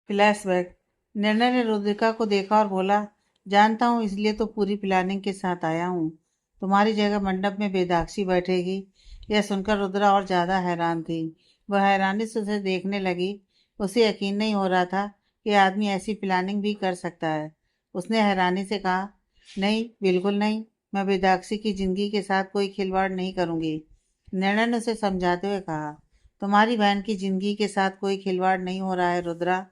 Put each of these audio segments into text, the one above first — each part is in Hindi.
फ्लैशबैक। निर्णय ने रुद्रिका को देखा और बोला, जानता हूँ, इसलिए तो पूरी प्लानिंग के साथ आया हूँ। तुम्हारी जगह मंडप में बेदाक्षी बैठेगी। यह सुनकर रुद्रा और ज्यादा हैरान थी। वह हैरानी से उसे देखने लगी। उसे यकीन नहीं हो रहा था कि आदमी ऐसी प्लानिंग भी कर सकता है। उसने हैरानी से कहा, नहीं, बिल्कुल नहीं। मैं बेदाक्षी की जिंदगी के साथ कोई खिलवाड़ नहीं करूंगी। निर्णय ने उसे समझाते हुए कहा, तुम्हारी बहन की जिंदगी के साथ कोई खिलवाड़ नहीं हो रहा है रुद्रा,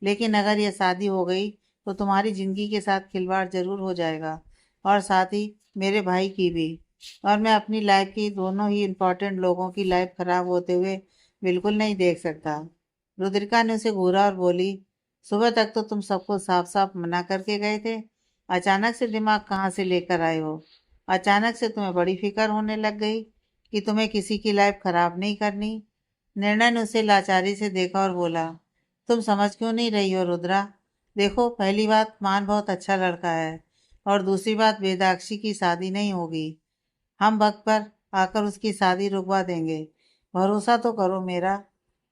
लेकिन अगर यह शादी हो गई तो तुम्हारी जिंदगी के साथ खिलवाड़ जरूर हो जाएगा, और साथ ही मेरे भाई की भी। और मैं अपनी लाइफ की, दोनों ही इम्पोर्टेंट लोगों की लाइफ खराब होते हुए बिल्कुल नहीं देख सकता। रुद्रिका ने उसे घूरा और बोली, सुबह तक तो तुम सबको साफ साफ मना करके गए थे। अचानक से दिमाग कहाँ से लेकर आए हो? अचानक से तुम्हें बड़ी फिक्र होने लग गई कि तुम्हें किसी की लाइफ खराब नहीं करनी। निर्णय ने उसे लाचारी से देखा और बोला, तुम समझ क्यों नहीं रही हो रुद्रा? देखो, पहली बात, मान बहुत अच्छा लड़का है, और दूसरी बात, वेदाक्षी की शादी नहीं होगी। हम वक्त पर आकर उसकी शादी रुकवा देंगे। भरोसा तो करो मेरा।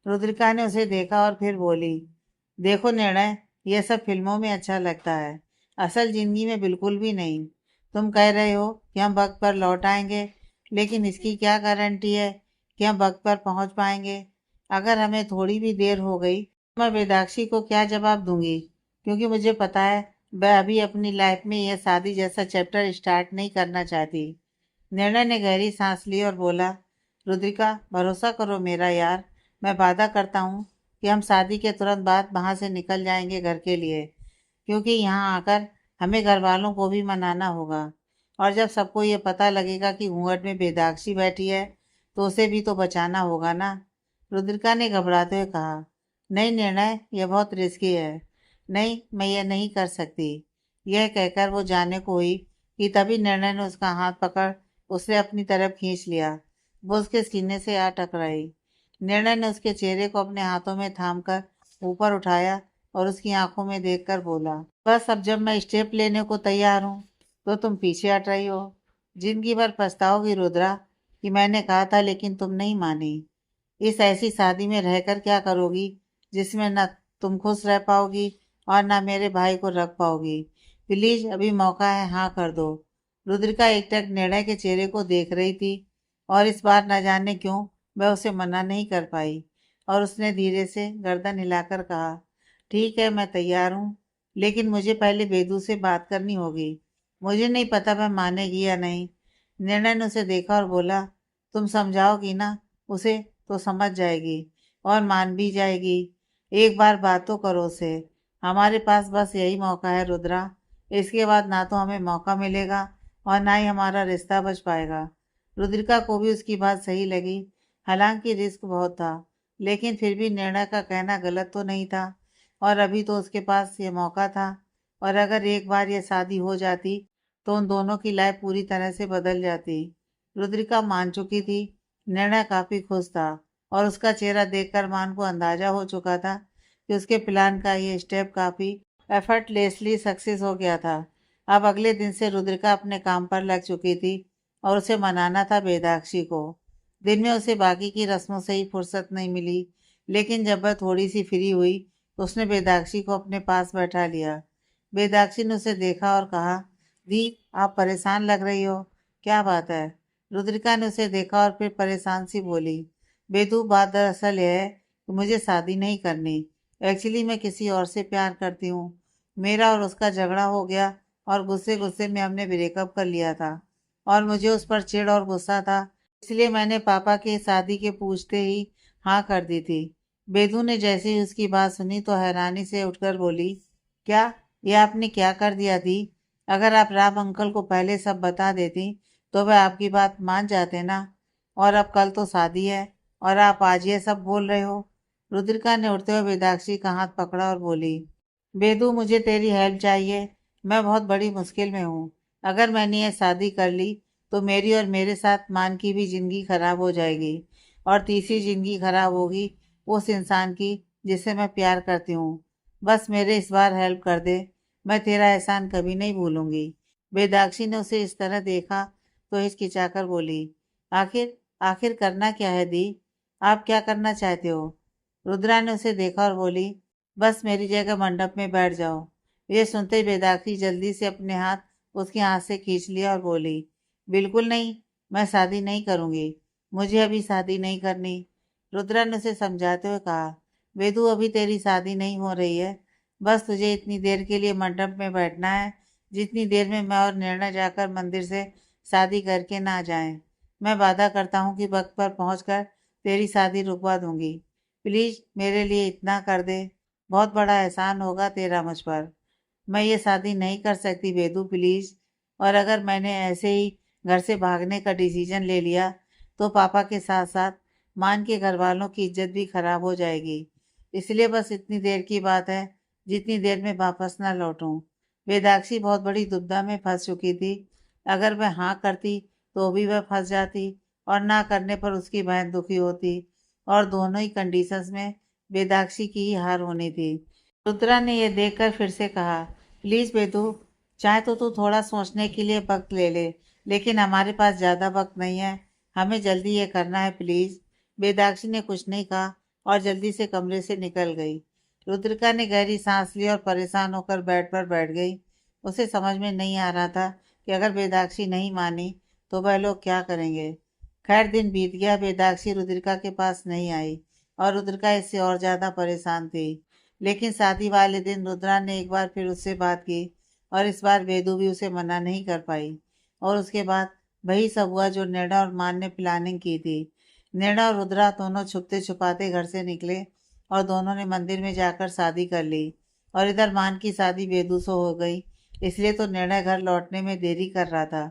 रुद्रिका ने उसे देखा और फिर बोली, देखो निर्णय, यह सब फिल्मों में अच्छा लगता है, असल जिंदगी में बिल्कुल भी नहीं। तुम कह रहे हो कि हम वक्त पर लौट आएंगे, लेकिन इसकी क्या गारंटी है कि हम वक्त पर पहुंच पाएंगे? अगर हमें थोड़ी भी देर हो गई, मैं वेदाक्षी को क्या जवाब दूंगी? क्योंकि मुझे पता है, मैं अभी अपनी लाइफ में यह शादी जैसा चैप्टर स्टार्ट नहीं करना चाहती। निर्णय ने गहरी सांस ली और बोला, रुद्रिका, भरोसा करो मेरा यार। मैं वादा करता हूँ कि हम शादी के तुरंत बाद वहाँ से निकल जाएंगे घर के लिए, क्योंकि यहाँ आकर हमें घर वालों को भी मनाना होगा। और जब सबको ये पता लगेगा कि घूंघट में बेदाक्षी बैठी है, तो उसे भी तो बचाना होगा ना। रुद्रिका ने घबराते हुए कहा, नहीं निर्णय, यह बहुत रिस्की है। नहीं, मैं यह नहीं कर सकती। यह कहकर वो जाने को हुई कि तभी निर्णय ने उसका हाथ पकड़ उसे अपनी तरफ खींच लिया। वो उसके सीने से आ टकराई। निर्णय ने उसके चेहरे को अपने हाथों में थामकर ऊपर उठाया और उसकी आंखों में देखकर बोला, बस अब जब मैं स्टेप लेने को तैयार हूँ तो तुम पीछे हट रही हो। जिंदगी भर पछताओगी रुद्रा कि मैंने कहा था लेकिन तुम नहीं मानी। इस ऐसी शादी में रहकर क्या करोगी जिसमें न तुम खुश रह पाओगी और ना मेरे भाई को रख पाओगी? प्लीज, अभी मौका है, हाँ कर दो। रुद्रिका एकटक निर्णय के चेहरे को देख रही थी, और इस बार न जाने क्यों वह उसे मना नहीं कर पाई, और उसने धीरे से गर्दन हिलाकर कहा, ठीक है, मैं तैयार हूँ, लेकिन मुझे पहले बेदू से बात करनी होगी। मुझे नहीं पता वह मानेगी या नहीं। निर्णय ने उसे देखा और बोला, तुम समझाओगी ना उसे तो समझ जाएगी और मान भी जाएगी। एक बार बात तो करो उसे। हमारे पास बस यही मौका है रुद्रा। इसके बाद ना तो हमें मौका मिलेगा और ना ही हमारा रिश्ता बच पाएगा। रुद्रिका को भी उसकी बात सही लगी। हालांकि रिस्क बहुत था, लेकिन फिर भी निर्णय का कहना गलत तो नहीं था, और अभी तो उसके पास ये मौका था। और अगर एक बार ये शादी हो जाती तो उन दोनों की लाइफ पूरी तरह से बदल जाती। रुद्रिका मान चुकी थी। निर्णय काफी खुश था, और उसका चेहरा देखकर मान को अंदाजा हो चुका था कि उसके प्लान का ये स्टेप काफी एफर्टलेसली सक्सेस हो गया था। अब अगले दिन से रुद्रिका अपने काम पर लग चुकी थी, और उसे मनाना था बेदाक्षी को। दिन में उसे बाकी की रस्मों से ही फुर्सत नहीं मिली, लेकिन जब वह थोड़ी सी फ्री हुई तो उसने बेदाक्षी को अपने पास बैठा लिया। बेदाक्षी ने उसे देखा और कहा, दी, आप परेशान लग रही हो, क्या बात है? रुद्रिका ने उसे देखा और फिर परेशान सी बोली, बेदू, बात दरअसल यह है कि मुझे शादी नहीं करनी। एक्चुअली मैं किसी और से प्यार करती हूँ। मेरा और उसका झगड़ा हो गया, और गुस्से गुस्से में हमने ब्रेकअप कर लिया था, और मुझे उस पर चिढ़ और गुस्सा था, इसलिए मैंने पापा के शादी के पूछते ही हाँ कर दी थी। बेदू ने जैसे ही उसकी बात सुनी तो हैरानी से उठकर बोली, क्या? ये आपने क्या कर दिया थी? अगर आप राम अंकल को पहले सब बता देती तो वह आपकी बात मान जाते ना। और अब कल तो शादी है, और आप आज ये सब बोल रहे हो। रुद्रिका ने उठते हुए वेदाक्षी का हाथ पकड़ा और बोली, बेदू, मुझे तेरी हेल्प चाहिए। मैं बहुत बड़ी मुश्किल में हूँ। अगर मैंने ये शादी कर ली तो मेरी और मेरे साथ मान की भी जिंदगी खराब हो जाएगी, और तीसरी जिंदगी खराब होगी उस इंसान की जिसे मैं प्यार करती हूँ। बस मेरे इस बार हेल्प कर दे। मैं तेरा एहसान कभी नहीं भूलूंगी। बेदाक्षी ने उसे इस तरह देखा तो हिचकिचाकर बोली, आखिर आखिर करना क्या है दी? आप क्या करना चाहते हो? रुद्रा ने उसे देखा और बोली, बस मेरी जगह मंडप में बैठ जाओ। ये सुनते ही बेदागी जल्दी से अपने हाथ उसके हाथ से खींच लिया और बोली, बिल्कुल नहीं, मैं शादी नहीं करूंगी। मुझे अभी शादी नहीं करनी। रुद्रा ने उसे समझाते हुए कहा, वेदु अभी तेरी शादी नहीं हो रही है। बस तुझे इतनी देर के लिए मंडप में बैठना है जितनी देर में मैं और निर्णय जाकर मंदिर से शादी करके ना जाएं। मैं वादा करता हूँ कि वक्त पर पहुंचकर तेरी शादी रुकवा दूंगी। प्लीज मेरे लिए इतना कर दे। बहुत बड़ा एहसान होगा तेरा मुझ पर। मैं ये शादी नहीं कर सकती वेदू, प्लीज। और अगर मैंने ऐसे ही घर से भागने का डिसीजन ले लिया तो पापा के साथ साथ मान के घर वालों की इज्जत भी खराब हो जाएगी। इसलिए बस इतनी देर की बात है जितनी देर में वापस ना लौटूं। वेदाक्षी बहुत बड़ी दुविधा में फंस चुकी थी। अगर वह हाँ करती तो भी वह फंस जाती और ना करने पर उसकी बहन दुखी होती और दोनों ही कंडीशंस में वेदाक्षी की ही हार होनी थी। रुद्रा ने यह देखकर फिर से कहा, प्लीज बेदू, चाहे तो तू थोड़ा सोचने के लिए वक्त ले ले, लेकिन हमारे पास ज्यादा वक्त नहीं है। हमें जल्दी ये करना है, प्लीज। वेदाक्षी ने कुछ नहीं कहा और जल्दी से कमरे से निकल गई। रुद्रिका ने गहरी सांस ली और परेशान होकर बेड पर बैठ गई। उसे समझ में नहीं आ रहा था कि अगर वेदाक्षी नहीं मानी तो वह लोग क्या करेंगे। खैर दिन बीत गया। वेदाक्षी रुद्रिका के पास नहीं आई और रुद्रिका इससे और ज्यादा परेशान थी। लेकिन शादी वाले दिन रुद्रा ने एक बार फिर उससे बात की और इस बार वेदू भी उसे मना नहीं कर पाई। और उसके बाद वही सब हुआ जो निर्णय और मान ने प्लानिंग की थी। निर्णय और रुद्रा दोनों छुपते छुपाते घर से निकले और दोनों ने मंदिर में जाकर शादी कर ली। और इधर मान की शादी वेदू से हो गई। इसलिए तो निर्णय घर लौटने में देरी कर रहा था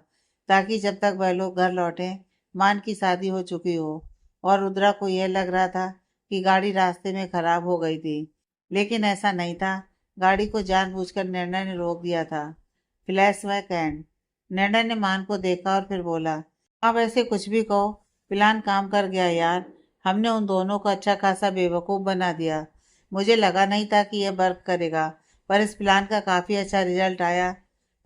ताकि जब तक वह लोग घर लौटे मान की शादी हो चुकी हो। और रुद्रा को यह लग रहा था कि गाड़ी रास्ते में खराब हो गई थी, लेकिन ऐसा नहीं था। गाड़ी को जानबूझकर निर्णय ने रोक दिया था। Flash back and. निर्णय ने मान को देखा और फिर बोला, अब ऐसे कुछ भी कहो, प्लान काम कर गया यार। हमने उन दोनों को अच्छा खासा बेवकूफ़ बना दिया। मुझे लगा नहीं था कि यह वर्क करेगा, पर इस प्लान का काफ़ी अच्छा रिजल्ट आया।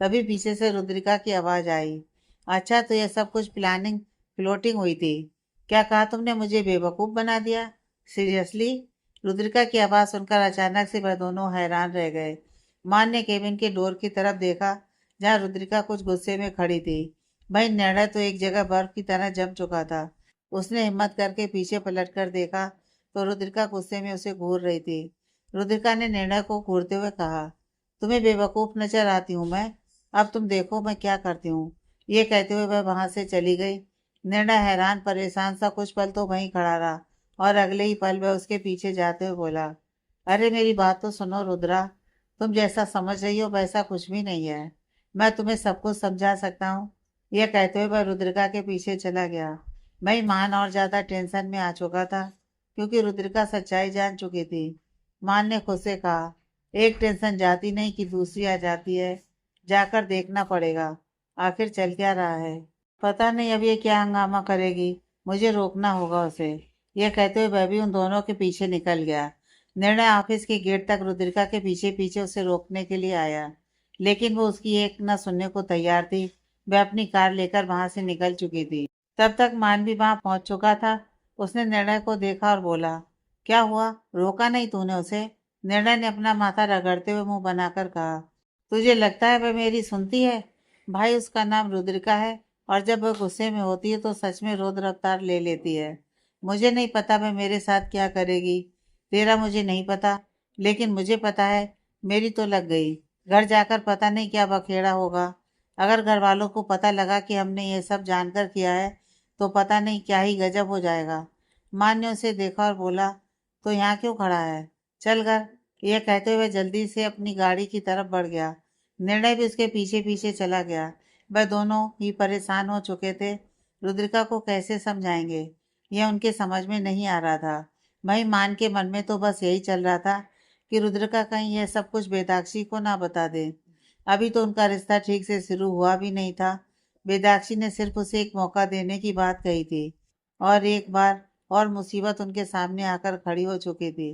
तभी पीछे से रुद्रिका की आवाज़ आई, अच्छा तो यह सब कुछ प्लानिंग फ्लोटिंग हुई थी। क्या कहा तुमने, मुझे बेवकूफ़ बना दिया? सीरियसली? रुद्रिका की आवाज़ सुनकर अचानक से वह दोनों हैरान रह गए। मान ने केबिन के डोर की तरफ देखा जहाँ रुद्रिका कुछ गुस्से में खड़ी थी। भाई निर्णय तो एक जगह बर्फ की तरह जम चुका था। उसने हिम्मत करके पीछे पलट कर देखा तो रुद्रिका गुस्से में उसे घूर रही थी। रुद्रिका ने निर्णय को घूरते हुए कहा, तुम्हें बेवकूफ़ नजर आती हूँ मैं? अब तुम देखो मैं क्या करती हूँ। ये कहते हुए वह वहां से चली गई। निर्णय हैरान परेशान सा कुछ पल तो वहीं खड़ा रहा और अगले ही पल वह उसके पीछे जाते हुए बोला, अरे मेरी बात तो सुनो रुद्रा। तुम जैसा समझ रही हो वैसा कुछ भी नहीं है। मैं तुम्हें सब कुछ समझा सकता हूँ। यह कहते हुए वह रुद्रिका के पीछे चला गया। मैं मान और ज्यादा टेंशन में आ चुका था क्योंकि रुद्रिका सच्चाई जान चुकी थी। मान ने खुद से कहा, एक टेंशन जाती नहीं कि दूसरी आ जाती है। जाकर देखना पड़ेगा आखिर चल क्या रहा है। पता नहीं अब ये क्या हंगामा करेगी। मुझे रोकना होगा उसे। यह कहते हुए वह भी उन दोनों के पीछे निकल गया। निर्णय ऑफिस के गेट तक रुद्रिका के पीछे पीछे उसे रोकने के लिए आया, लेकिन वो उसकी एक न सुनने को तैयार थी। वह अपनी कार लेकर वहां से निकल चुकी थी। तब तक मान भी वहां पहुंच चुका था। उसने निर्णय को देखा और बोला, क्या हुआ, रोका नहीं तूने उसे? निर्णय ने अपना माथा रगड़ते हुए मुंह बनाकर कहा, तुझे लगता है वह मेरी सुनती है? भाई उसका नाम रुद्रिका है और जब वह गुस्से में होती है तो सच में रौद्र अवतार ले लेती है। मुझे नहीं पता वह मेरे साथ क्या करेगी। तेरा मुझे नहीं पता, लेकिन मुझे पता है मेरी तो लग गई। घर जाकर पता नहीं क्या बखेड़ा होगा। अगर घर वालों को पता लगा कि हमने ये सब जानकर किया है तो पता नहीं क्या ही गजब हो जाएगा। मान ने उसे देखा और बोला, तो यहाँ क्यों खड़ा है, चल घर। यह कहते हुए जल्दी से अपनी गाड़ी की तरफ बढ़ गया। निर्णय भी उसके पीछे पीछे चला गया। वह दोनों ही परेशान हो चुके थे। रुद्रिका को कैसे समझाएंगे, यह उनके समझ में नहीं आ रहा था। वहीं मान के मन में तो बस यही चल रहा था कि रुद्रिका कहीं यह सब कुछ बेदाक्षी को ना बता दे। अभी तो उनका रिश्ता ठीक से शुरू हुआ भी नहीं था। बेदाक्षी ने सिर्फ उसे एक मौका देने की बात कही थी और एक बार और मुसीबत उनके सामने आकर खड़ी हो चुकी थी।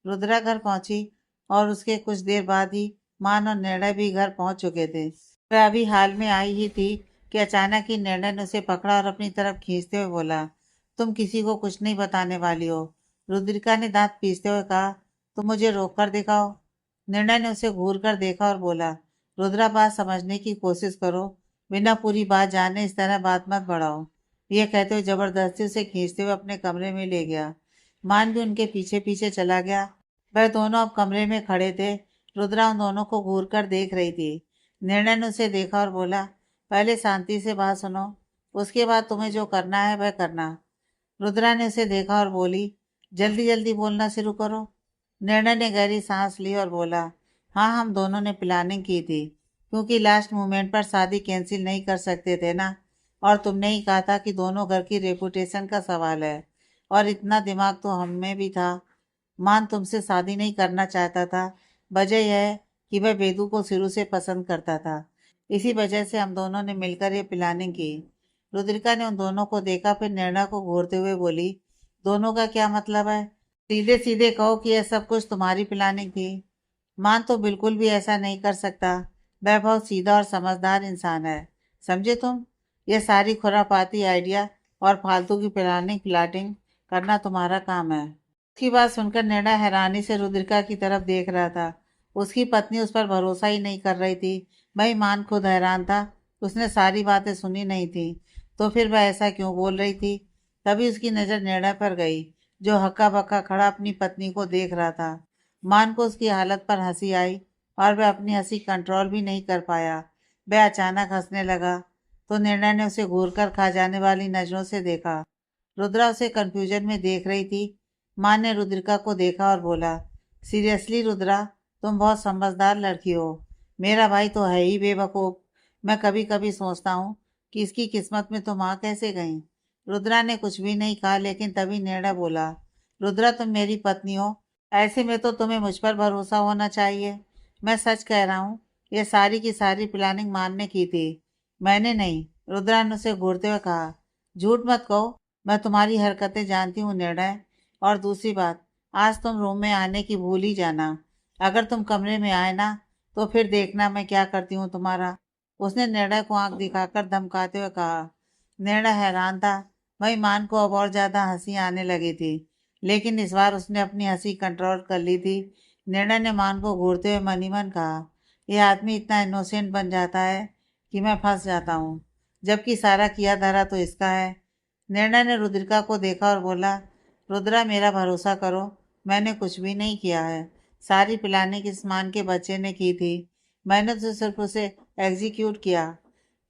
रुद्रा घर पहुंची और उसके कुछ देर बाद ही मान और निर्णय भी घर पहुंच चुके थे। वह अभी हाल में आई ही थी कि अचानक ही निर्णय ने उसे पकड़ा और अपनी तरफ खींचते हुए बोला, तुम किसी को कुछ नहीं बताने वाली हो? रुद्रिका ने दांत पीसते हुए कहा, तुम मुझे रोक कर दिखाओ। निर्णय ने उसे घूर कर देखा और बोला, रुद्रा, बात समझने की कोशिश करो, बिना पूरी बात जाने इस तरह बात मत बढ़ाओ। यह कहते हुए जबरदस्ती उसे खींचते हुए अपने कमरे में ले गया। मान भी उनके पीछे पीछे चला गया। वह दोनों अब कमरे में खड़े थे। रुद्रा उन दोनों को घूर कर देख रही थी। निर्णय ने उसे देखा और बोला, पहले शांति से बात सुनो, उसके बाद तुम्हें जो करना है वह करना। रुद्रा ने उसे देखा और बोली, जल्दी जल्दी बोलना शुरू करो। निर्णय ने गहरी सांस ली और बोला, हाँ, हम दोनों ने प्लानिंग की थी, क्योंकि लास्ट मोमेंट पर शादी कैंसिल नहीं कर सकते थे ना। और तुमने ही कहा था कि दोनों घर की रेपुटेशन का सवाल है, और इतना दिमाग तो हम में भी था। मान तुमसे शादी नहीं करना चाहता था। वजह यह है कि वह बेदू को शुरू से पसंद करता था। इसी वजह से हम दोनों ने मिलकर ये प्लानिंग की। रुद्रिका ने उन दोनों को देखा, फिर निर्णय को घूरते हुए बोली, दोनों का क्या मतलब है? सीधे सीधे कहो कि यह सब कुछ तुम्हारी प्लानिंग थी। मान तो बिल्कुल भी ऐसा नहीं कर सकता। वह बहुत सीधा और समझदार इंसान है, समझे तुम? यह सारी खुरापाती आइडिया और फालतू की प्लानिंग प्लाटिंग करना तुम्हारा काम है। उसकी बात सुनकर निर्णय हैरानी से रुद्रिका की तरफ देख रहा था। उसकी पत्नी उस पर भरोसा ही नहीं कर रही थी। भाई मान खुद हैरान था। उसने सारी बातें सुनी नहीं थी, तो फिर वह ऐसा क्यों बोल रही थी? तभी उसकी नज़र निर्णय पर गई, जो हक्का बक्का खड़ा अपनी पत्नी को देख रहा था। मान को उसकी हालत पर हंसी आई, और वह अपनी हंसी कंट्रोल भी नहीं कर पाया। वह अचानक हंसने लगा, तो निर्णय ने उसे घूर कर खा जाने वाली नजरों से देखा। रुद्रा उसे कंफ्यूजन में देख रही थी। माँ ने रुद्रिका को देखा और बोला, सीरियसली रुद्रा, तुम बहुत समझदार लड़की हो। मेरा भाई तो है ही बेवकूफ़। मैं कभी कभी सोचता हूँ कि इसकी किस्मत में तुम आ कैसे गई। रुद्रा ने कुछ भी नहीं कहा, लेकिन तभी निर्णय बोला, रुद्रा, तुम मेरी पत्नी हो, ऐसे में तो तुम्हें मुझ पर भरोसा होना चाहिए। मैं सच कह रहा हूँ, ये सारी की सारी प्लानिंग मानने की थी, मैंने नहीं। रुद्रा ने उसे घूरते हुए कहा, झूठ मत कहो, मैं तुम्हारी हरकतें जानती हूँ निर्णय। और दूसरी बात, आज तुम रूम में आने की भूल ही जाना। अगर तुम कमरे में आए ना, तो फिर देखना मैं क्या करती हूँ तुम्हारा। उसने निर्णय को आंख दिखाकर धमकाते हुए कहा। निर्णय हैरान था। वही मान को अब और ज्यादा हंसी आने लगी थी, लेकिन इस बार उसने अपनी हंसी कंट्रोल कर ली थी। निर्णय ने मान को घूरते हुए मन ही मन कहा, यह आदमी इतना इनोसेंट बन जाता है कि मैं फंस जाता हूँ, जबकि सारा किया धरा तो इसका है। निर्णय ने रुद्रिका को देखा और बोला, रुद्रा, मेरा भरोसा करो, मैंने कुछ भी नहीं किया है। सारी प्लानिंग इस मान के बच्चे ने की थी। मैंने तो सिर्फ उसे एग्जीक्यूट किया।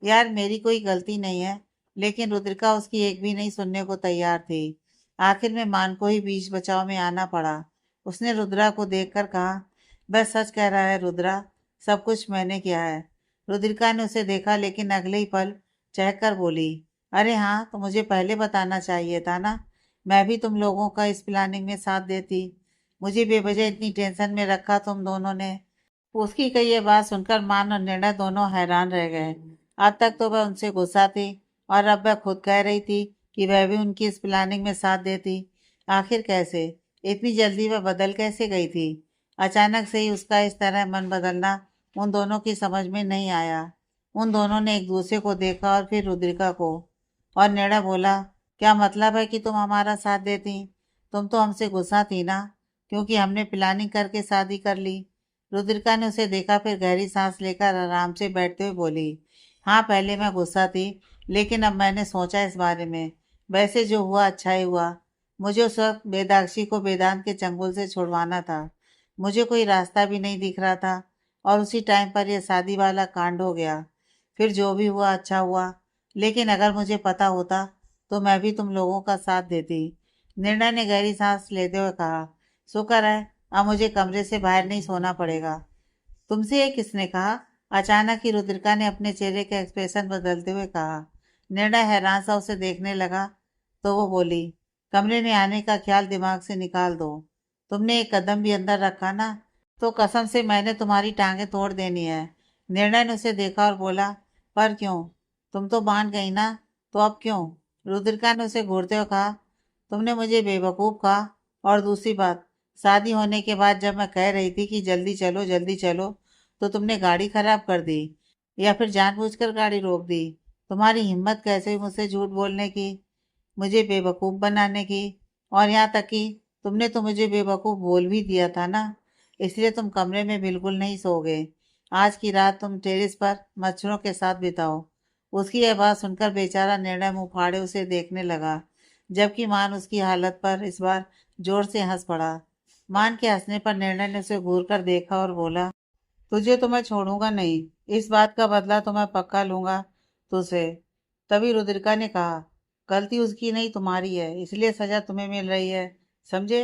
यार, मेरी कोई गलती नहीं है। लेकिन रुद्रिका उसकी एक भी नहीं सुनने को तैयार थी। आखिर में मान को ही बीच बचाव में आना पड़ा। उसने रुद्रा को देखकर कहा, बस सच कह रहा है रुद्रा, सब कुछ मैंने किया है। रुद्रिका ने उसे देखा, लेकिन अगले ही पल चहक कर बोली, अरे हाँ, तो मुझे पहले बताना चाहिए था ना। मैं भी तुम लोगों का इस प्लानिंग में साथ देती। मुझे बेवजह इतनी टेंशन में रखा तुम दोनों ने। उसकी कही ये बात सुनकर मान और निर्णय दोनों हैरान रह गए। अब तक तो वह उनसे गुस्सा थी, और अब वह खुद कह रही थी कि वह भी उनकी इस प्लानिंग में साथ देती। आखिर कैसे, इतनी जल्दी वह बदल कैसे गई थी? अचानक से ही उसका इस तरह मन बदलना उन दोनों की समझ में नहीं आया। उन दोनों ने एक दूसरे को देखा और फिर रुद्रिका को। और निर्णय बोला, क्या मतलब है कि तुम हमारा साथ देती? तुम तो हमसे गुस्सा थी ना, क्योंकि हमने प्लानिंग करके शादी कर ली। रुद्रिका ने उसे देखा, फिर गहरी सांस लेकर आराम से बैठते हुए बोली, हाँ, पहले मैं गुस्सा थी, लेकिन अब मैंने सोचा इस बारे में। वैसे जो हुआ अच्छा ही हुआ। मुझे उस वक्त बेदाक्षी को वेदांत के चंगुल से छुड़वाना था। मुझे कोई रास्ता भी नहीं दिख रहा था, और उसी टाइम पर यह शादी वाला कांड हो गया। फिर जो भी हुआ अच्छा हुआ, लेकिन अगर मुझे पता होता तो मैं भी तुम लोगों का साथ देती। निर्णय ने गहरी सांस लेते हुए कहा, शुक्र है अब मुझे कमरे से बाहर नहीं सोना पड़ेगा। तुमसे ये किसने कहा? अचानक ही रुद्रिका ने अपने चेहरे का एक्सप्रेशन बदलते हुए कहा। निर्णय हैरान सा उसे देखने लगा, तो वो बोली, कमरे में आने का ख्याल दिमाग से निकाल दो। तुमने एक कदम भी अंदर रखा ना, तो कसम से मैंने तुम्हारी टांगे तोड़ देनी है। निर्णय ने उसे देखा और बोला, पर क्यों? तुम तो मान गई ना, तो अब क्यों? रुद्रिका ने उसे घूरते हुए कहा, तुमने मुझे बेवकूफ़ कहा। और दूसरी बात, शादी होने के बाद जब मैं कह रही थी कि जल्दी चलो, तो तुमने गाड़ी खराब कर दी, या फिर जानबूझकर गाड़ी रोक दी। तुम्हारी हिम्मत कैसे हुई मुझसे झूठ बोलने की, मुझे बेवकूफ़ बनाने की, और यहाँ तक कि तुमने तो मुझे बेवकूफ़ बोल भी दिया था ना, इसलिए तुम कमरे में बिल्कुल नहीं सोओगे। आज की रात तुम टेरेस पर मच्छरों के साथ बिताओ। उसकी यह बात सुनकर बेचारा निर्णय मुंह फाड़े उसे देखने लगा, जबकि मान उसकी हालत पर इस बार जोर से हंस पड़ा। मान के हंसने पर निर्णय ने उसे घूर कर देखा और बोला, तुझे तो मैं छोड़ूंगा नहीं। इस बात का बदला तो मैं पक्का लूंगा तुझसे। तभी रुद्रिका ने कहा, गलती उसकी नहीं तुम्हारी है, इसलिए सजा तुम्हें मिल रही है, समझे?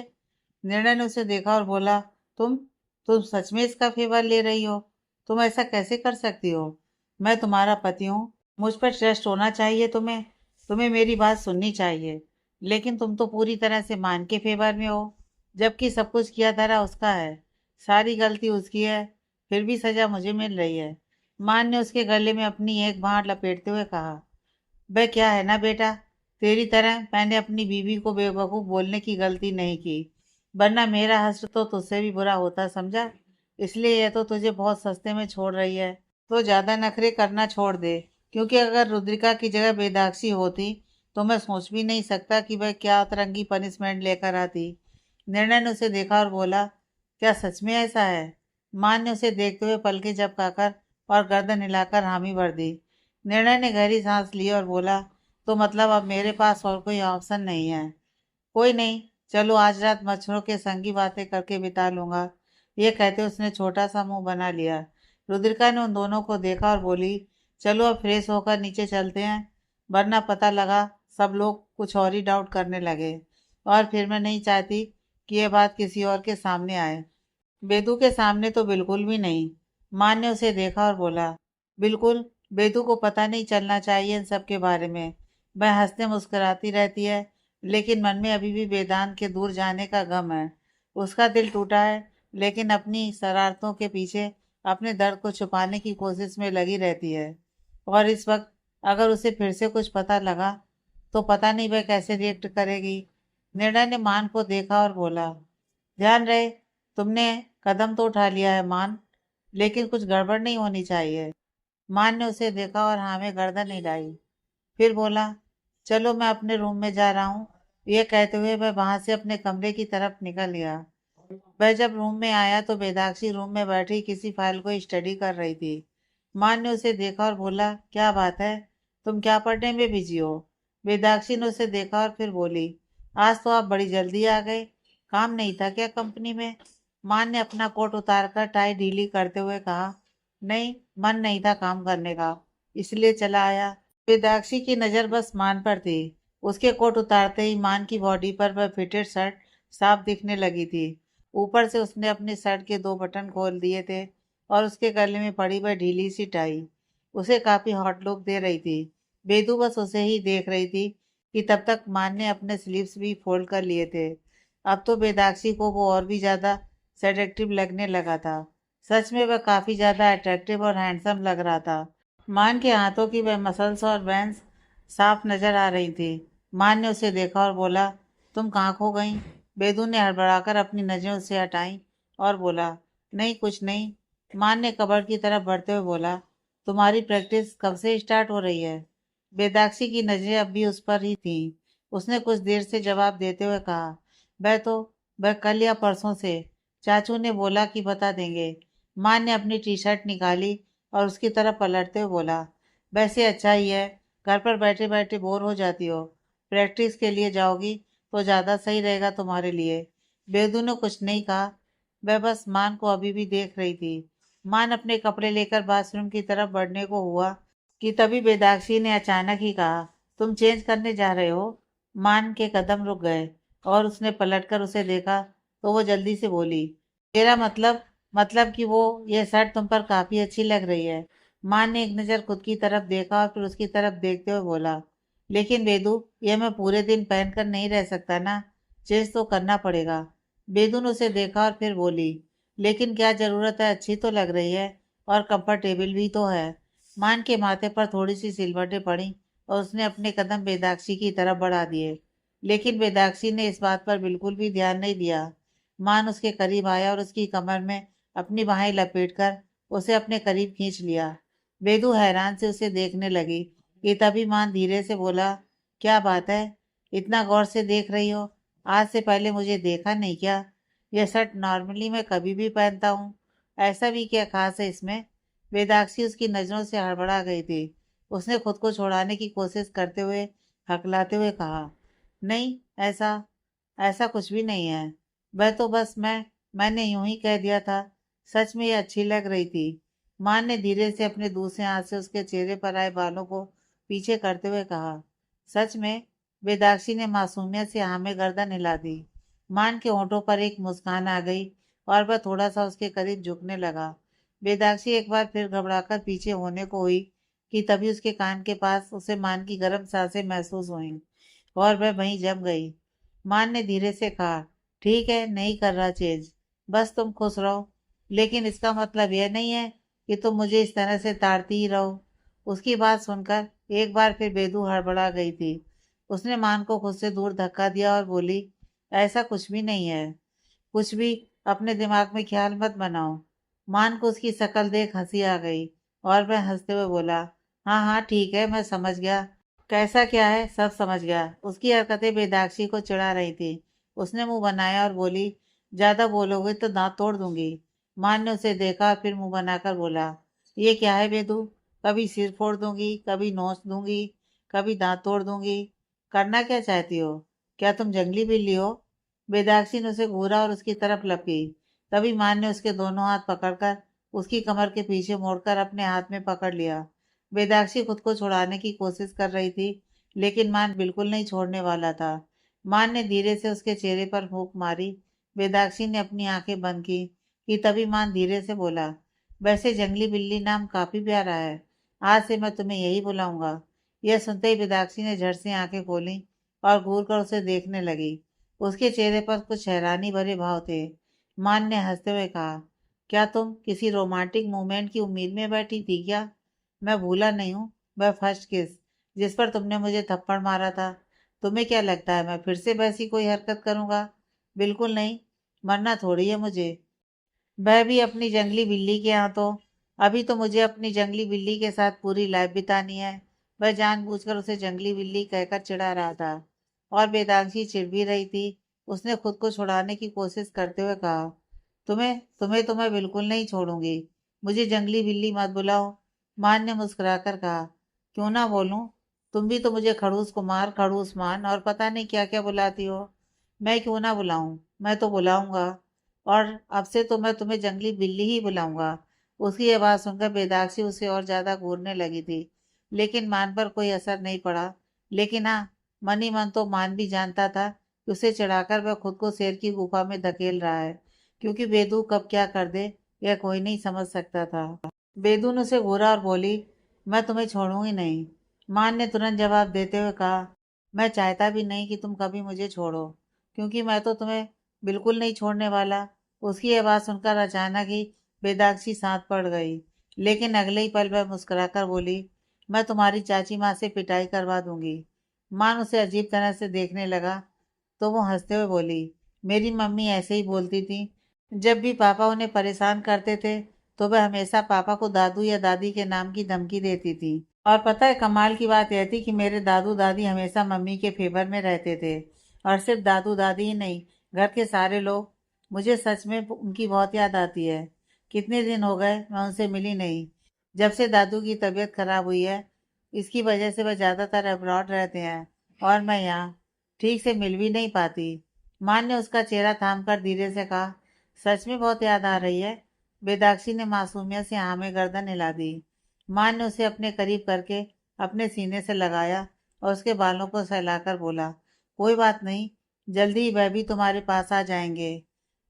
निर्णय ने उसे देखा और बोला, तुम तुम सच में इसका फेवर ले रही हो? तुम ऐसा कैसे कर सकती हो? मैं तुम्हारा पति हूँ, मुझ पर ट्रस्ट होना चाहिए तुम्हें। तुम्हें मेरी बात सुननी चाहिए। लेकिन तुम तो पूरी तरह से मान के फेवर में हो, जबकि सब कुछ किया धरा उसका है। सारी गलती उसकी है, फिर भी सजा मुझे मिल रही है। मान ने उसके गले में अपनी एक बांह लपेटते हुए कहा, वह क्या है ना बेटा, तेरी तरह मैंने अपनी बीवी को बेवकूफ़ बोलने की गलती नहीं की, वरना मेरा हश्र तो तुझसे भी बुरा होता, समझा? इसलिए यह तो तुझे बहुत सस्ते में छोड़ रही है। तो ज़्यादा नखरे करना छोड़ दे, क्योंकि अगर रुद्रिका की जगह बेदाक्षी होती तो मैं सोच भी नहीं सकता कि वह क्या अतरंगी पनिशमेंट लेकर आती। निर्णय ने उसे देखा और बोला, क्या सच में ऐसा है? मान ने उसे देखते हुए पलकें झपकाकर और गर्दन हिलाकर हामी भर दी। निर्णय ने गहरी सांस ली और बोला, तो मतलब अब मेरे पास और कोई ऑप्शन नहीं है? कोई नहीं, चलो आज रात मच्छरों के संगी बातें करके बिता लूंगा। ये कहते उसने छोटा सा मुंह बना लिया। रुद्रिका ने उन दोनों को देखा और बोली, चलो अब फ्रेश होकर नीचे चलते हैं, वरना पता लगा सब लोग कुछ और ही डाउट करने लगे, और फिर मैं नहीं चाहती कि ये बात किसी और के सामने आए। बेदू के सामने तो बिल्कुल भी नहीं। मान ने उसे देखा और बोला, बिल्कुल, बेदू को पता नहीं चलना चाहिए इन सब के बारे में। वह हंसते मुस्कुराती रहती है, लेकिन मन में अभी भी वेदांत के दूर जाने का गम है। उसका दिल टूटा है, लेकिन अपनी शरारतों के पीछे अपने दर्द को छुपाने की कोशिश में लगी रहती है। और इस वक्त अगर उसे फिर से कुछ पता लगा तो पता नहीं वह कैसे रिएक्ट करेगी। निर्णय ने मान को देखा और बोला, ध्यान रहे, तुमने कदम तो उठा लिया है मान, लेकिन कुछ गड़बड़ नहीं होनी चाहिए। मान ने उसे देखा और हाँ में गर्दन हिलाई। फिर बोला, चलो मैं अपने रूम में जा रहा हूँ। यह कहते हुए वह वहां से अपने कमरे की तरफ निकल गया। वह जब रूम में आया तो बेदाक्षी रूम में बैठी किसी फाइल को स्टडी कर रही थी। मान ने उसे देखा और बोला, क्या बात है, तुम क्या पढ़ने में बिजी हो? बेदाक्षी ने उसे देखा और फिर बोली, आज तो आप बड़ी जल्दी आ गए, काम नहीं था क्या कंपनी में? मान ने अपना कोट उतारकर टाई ढीली करते हुए कहा, नहीं, मन नहीं था काम करने का, इसलिए चला आया। बेदाक्षी की नज़र बस मान पर थी। उसके कोट उतारते ही मान की बॉडी पर वह फिटेड शर्ट साफ दिखने लगी थी। ऊपर से उसने अपने शर्ट के दो बटन खोल दिए थे और उसके गले में पड़ी वह ढीली सी टाई उसे काफी हॉट लुक दे रही थी। बेदू बस उसे ही देख रही थी कि तब तक मान ने अपने स्लीव्स भी फोल्ड कर लिए थे। अब तो बेदाक्षी को वो और भी ज्यादा सेडक्टिव लगने लगा था। सच में वह काफी ज्यादा अट्रैक्टिव और हैंडसम लग रहा था। मान के हाथों की वह मसल्स और वेंस साफ नजर आ रही थी। मान ने उसे देखा और बोला, तुम कहाँ खो गई? बेदू ने हड़बड़ाकर अपनी नजरें उससे हटाई और बोला, नहीं कुछ नहीं। मान ने कबर्ड की तरफ बढ़ते हुए बोला, तुम्हारी प्रैक्टिस कब से स्टार्ट हो रही है? बेदाक्षी की नजरें अब भी उस पर ही थीं। उसने कुछ देर से जवाब देते हुए कहा, वह तो वह कल या परसों से। चाचू ने बोला कि बता देंगे। मान ने अपनी टी शर्ट निकाली और उसकी तरफ पलटते हुए बोला, वैसे अच्छा ही है, घर पर बैठे बैठे बोर हो जाती हो, प्रैक्टिस के लिए जाओगी तो ज़्यादा सही रहेगा तुम्हारे लिए। बेदू ने कुछ नहीं कहा, वह बस मान को अभी भी देख रही थी। मान अपने कपड़े लेकर बाथरूम की तरफ बढ़ने को हुआ कि तभी बेदाक्षी ने अचानक ही कहा, तुम चेंज करने जा रहे हो? मान के कदम रुक गए और उसने पलटकर उसे देखा तो वो जल्दी से बोली, मेरा मतलब कि वो ये शर्ट तुम पर काफी अच्छी लग रही है। मान ने एक नज़र खुद की तरफ देखा और फिर उसकी तरफ देखते हुए बोला, लेकिन बेदू, ये मैं पूरे दिन पहनकर नहीं रह सकता ना, चेंज तो करना पड़ेगा। बेदू ने उसे देखा और फिर बोली, लेकिन क्या जरूरत है, अच्छी तो लग रही है और कंफर्टेबल भी तो है। मान के माथे पर थोड़ी सी सिलवटें पड़ी और उसने अपने कदम बेदाक्षी की तरफ बढ़ा दिए, लेकिन बेदाक्षी ने इस बात पर बिल्कुल भी ध्यान नहीं दिया। मान उसके करीब आया और उसकी कमर में अपनी बाहें लपेटकर उसे अपने करीब खींच लिया। बेदू हैरान से उसे देखने लगी कि तभी मान धीरे से बोला, क्या बात है, इतना गौर से देख रही हो? आज से पहले मुझे देखा नहीं क्या? यह शर्ट नॉर्मली मैं कभी भी पहनता हूँ। ऐसा भी क्या खास है इसमें? वेदाक्षी उसकी नज़रों से हड़बड़ा गई थी। उसने खुद को छुड़ाने की कोशिश करते हुए हकलाते हुए कहा, नहीं, ऐसा ऐसा कुछ भी नहीं है। वह तो बस मैंने यूं ही कह दिया था। सच में ये अच्छी लग रही थी। मान ने धीरे से अपने दूसरे हाथ से उसके चेहरे पर आए बालों को पीछे करते हुए कहा, सच में? वेदाक्षी ने मासूमियत से हाँ में गर्दन हिला दी। मान के होंठों पर एक मुस्कान आ गई और वह थोड़ा सा उसके करीब झुकने लगा। वेदाक्षी एक बार फिर घबराकर पीछे होने को हुई कि तभी उसके कान के पास उसे मान की गर्म सांसें महसूस हुई और वह वहीं जम गई। मान ने धीरे से कहा, ठीक है, नहीं कर रहा चेंज, बस तुम खुश रहो। लेकिन इसका मतलब यह नहीं है कि तुम मुझे इस तरह से ताड़ती ही रहो। उसकी बात सुनकर एक बार फिर बेदू हड़बड़ा गई थी। उसने मान को खुद से दूर धक्का दिया और बोली, ऐसा कुछ भी नहीं है। कुछ भी अपने दिमाग में ख्याल मत बनाओ। मान को उसकी शक्ल देख हंसी आ गई और वह हंसते हुए बोला, हाँ हाँ ठीक है, मैं समझ गया। कैसा क्या है, सब समझ गया। उसकी हरकतें बेदाक्षी को चिढ़ा रही थी। उसने मुंह बनाया और बोली, ज्यादा बोलोगे तो दांत तोड़ दूंगी। मान ने उसे देखा और फिर मुंह बनाकर बोला, ये क्या है बेदू? कभी सिर फोड़ दूंगी, कभी नोच दूंगी, कभी दांत तोड़ दूंगी। करना क्या चाहती हो? क्या तुम जंगली बिल्ली हो? बेदाक्षी ने उसे घूरा और उसकी तरफ लपकी। तभी मान ने उसके दोनों हाथ पकड़कर उसकी कमर के पीछे मोड़कर अपने हाथ में पकड़ लिया। बेदाक्षी खुद को छुड़ाने की कोशिश कर रही थी, लेकिन मान बिल्कुल नहीं छोड़ने वाला था। मान ने धीरे से उसके चेहरे पर फूंक मारी। बेदाक्षी ने अपनी आंखें बंद की कि तभी मान धीरे से बोला, वैसे जंगली बिल्ली नाम काफी प्यारा है। आज से मैं तुम्हें यही बुलाऊंगा। यह सुनते ही बेदाक्षी ने झट से आंखें खोली और घूर कर उसे देखने लगी। उसके चेहरे पर कुछ हैरानी भरे भाव थे। मान ने हंसते हुए कहा, क्या तुम किसी रोमांटिक मूवमेंट की उम्मीद में बैठी थी क्या? मैं भूला नहीं हूँ, वह फर्स्ट किस जिस पर तुमने मुझे थप्पड़ मारा था। तुम्हें क्या लगता है मैं फिर से वैसी कोई हरकत करूंगा? बिल्कुल नहीं। मरना थोड़ी है मुझे, वह भी अपनी जंगली बिल्ली के यहाँ तो। अभी तो मुझे अपनी जंगली बिल्ली के साथ पूरी लाइफ बितानी है। वह जानबूझकर उसे जंगली बिल्ली कहकर चिढ़ा रहा था और वेदांशी चिढ़ भी रही थी। उसने खुद को छुड़ाने की कोशिश करते हुए कहा, तुम्हें तुम्हें तो मैं बिल्कुल नहीं छोड़ूंगी। मुझे जंगली बिल्ली मत बुलाओ। मान ने मुस्कुराकर कहा, क्यों ना बोलूं? तुम भी तो मुझे खड़ूस कुमार, खड़ूस मान और पता नहीं क्या क्या बुलाती हो। मैं क्यों ना बुलाऊं? मैं तो बुलाऊंगा। और अब से तो मैं तुम्हें जंगली बिल्ली ही बुलाऊंगा। उसकी ये बात सुनकर बेदाक्षी उसे और ज्यादा घूरने लगी थी, लेकिन मान पर कोई असर नहीं पड़ा। लेकिन हाँ, मन ही मन तो मान भी जानता था कि उसे चढ़ाकर वह खुद को शेर की गुफा में धकेल रहा है, क्योंकि बेदू कब क्या कर दे यह कोई नहीं समझ सकता था। बेदू ने उसे घूरा और बोली, मैं तुम्हें छोड़ूंगी नहीं। मान ने तुरंत जवाब देते हुए कहा, मैं चाहता भी नहीं कि तुम कभी मुझे छोड़ो, क्योंकि मैं तो तुम्हें बिल्कुल नहीं छोड़ने वाला। उसकी यह बात सुनकर अचानक ही बेदाक्षी सांस पड़ गई, लेकिन अगले ही पल वह मुस्कुराकर बोली, मैं तुम्हारी चाची माँ से पिटाई करवा दूंगी। मान उसे अजीब तरह से देखने लगा तो वो हंसते हुए बोली, मेरी मम्मी ऐसे ही बोलती थी। जब भी पापा उन्हें परेशान करते थे तो वह हमेशा पापा को दादू या दादी के नाम की धमकी देती थी। और पता है कमाल की बात यह थी कि मेरे दादू दादी हमेशा मम्मी के फेवर में रहते थे। और सिर्फ दादू दादी ही नहीं, घर के सारे लोग। मुझे सच में उनकी बहुत याद आती है। कितने दिन हो गए मैं उनसे मिली नहीं। जब से दादू की तबीयत खराब हुई है, इसकी वजह से वह ज़्यादातर अब्रॉड रहते हैं और मैं यहाँ ठीक से मिल भी नहीं पाती। मान ने उसका चेहरा थाम कर धीरे से कहा, सच में बहुत याद आ रही है। बेदाक्षी ने मासूमियत से हाँ में गर्दन हिला दी। मान ने उसे अपने करीब करके अपने सीने से लगाया और उसके बालों को सहलाकर बोला, कोई बात नहीं, जल्दी ही वह भी तुम्हारे पास आ जाएंगे।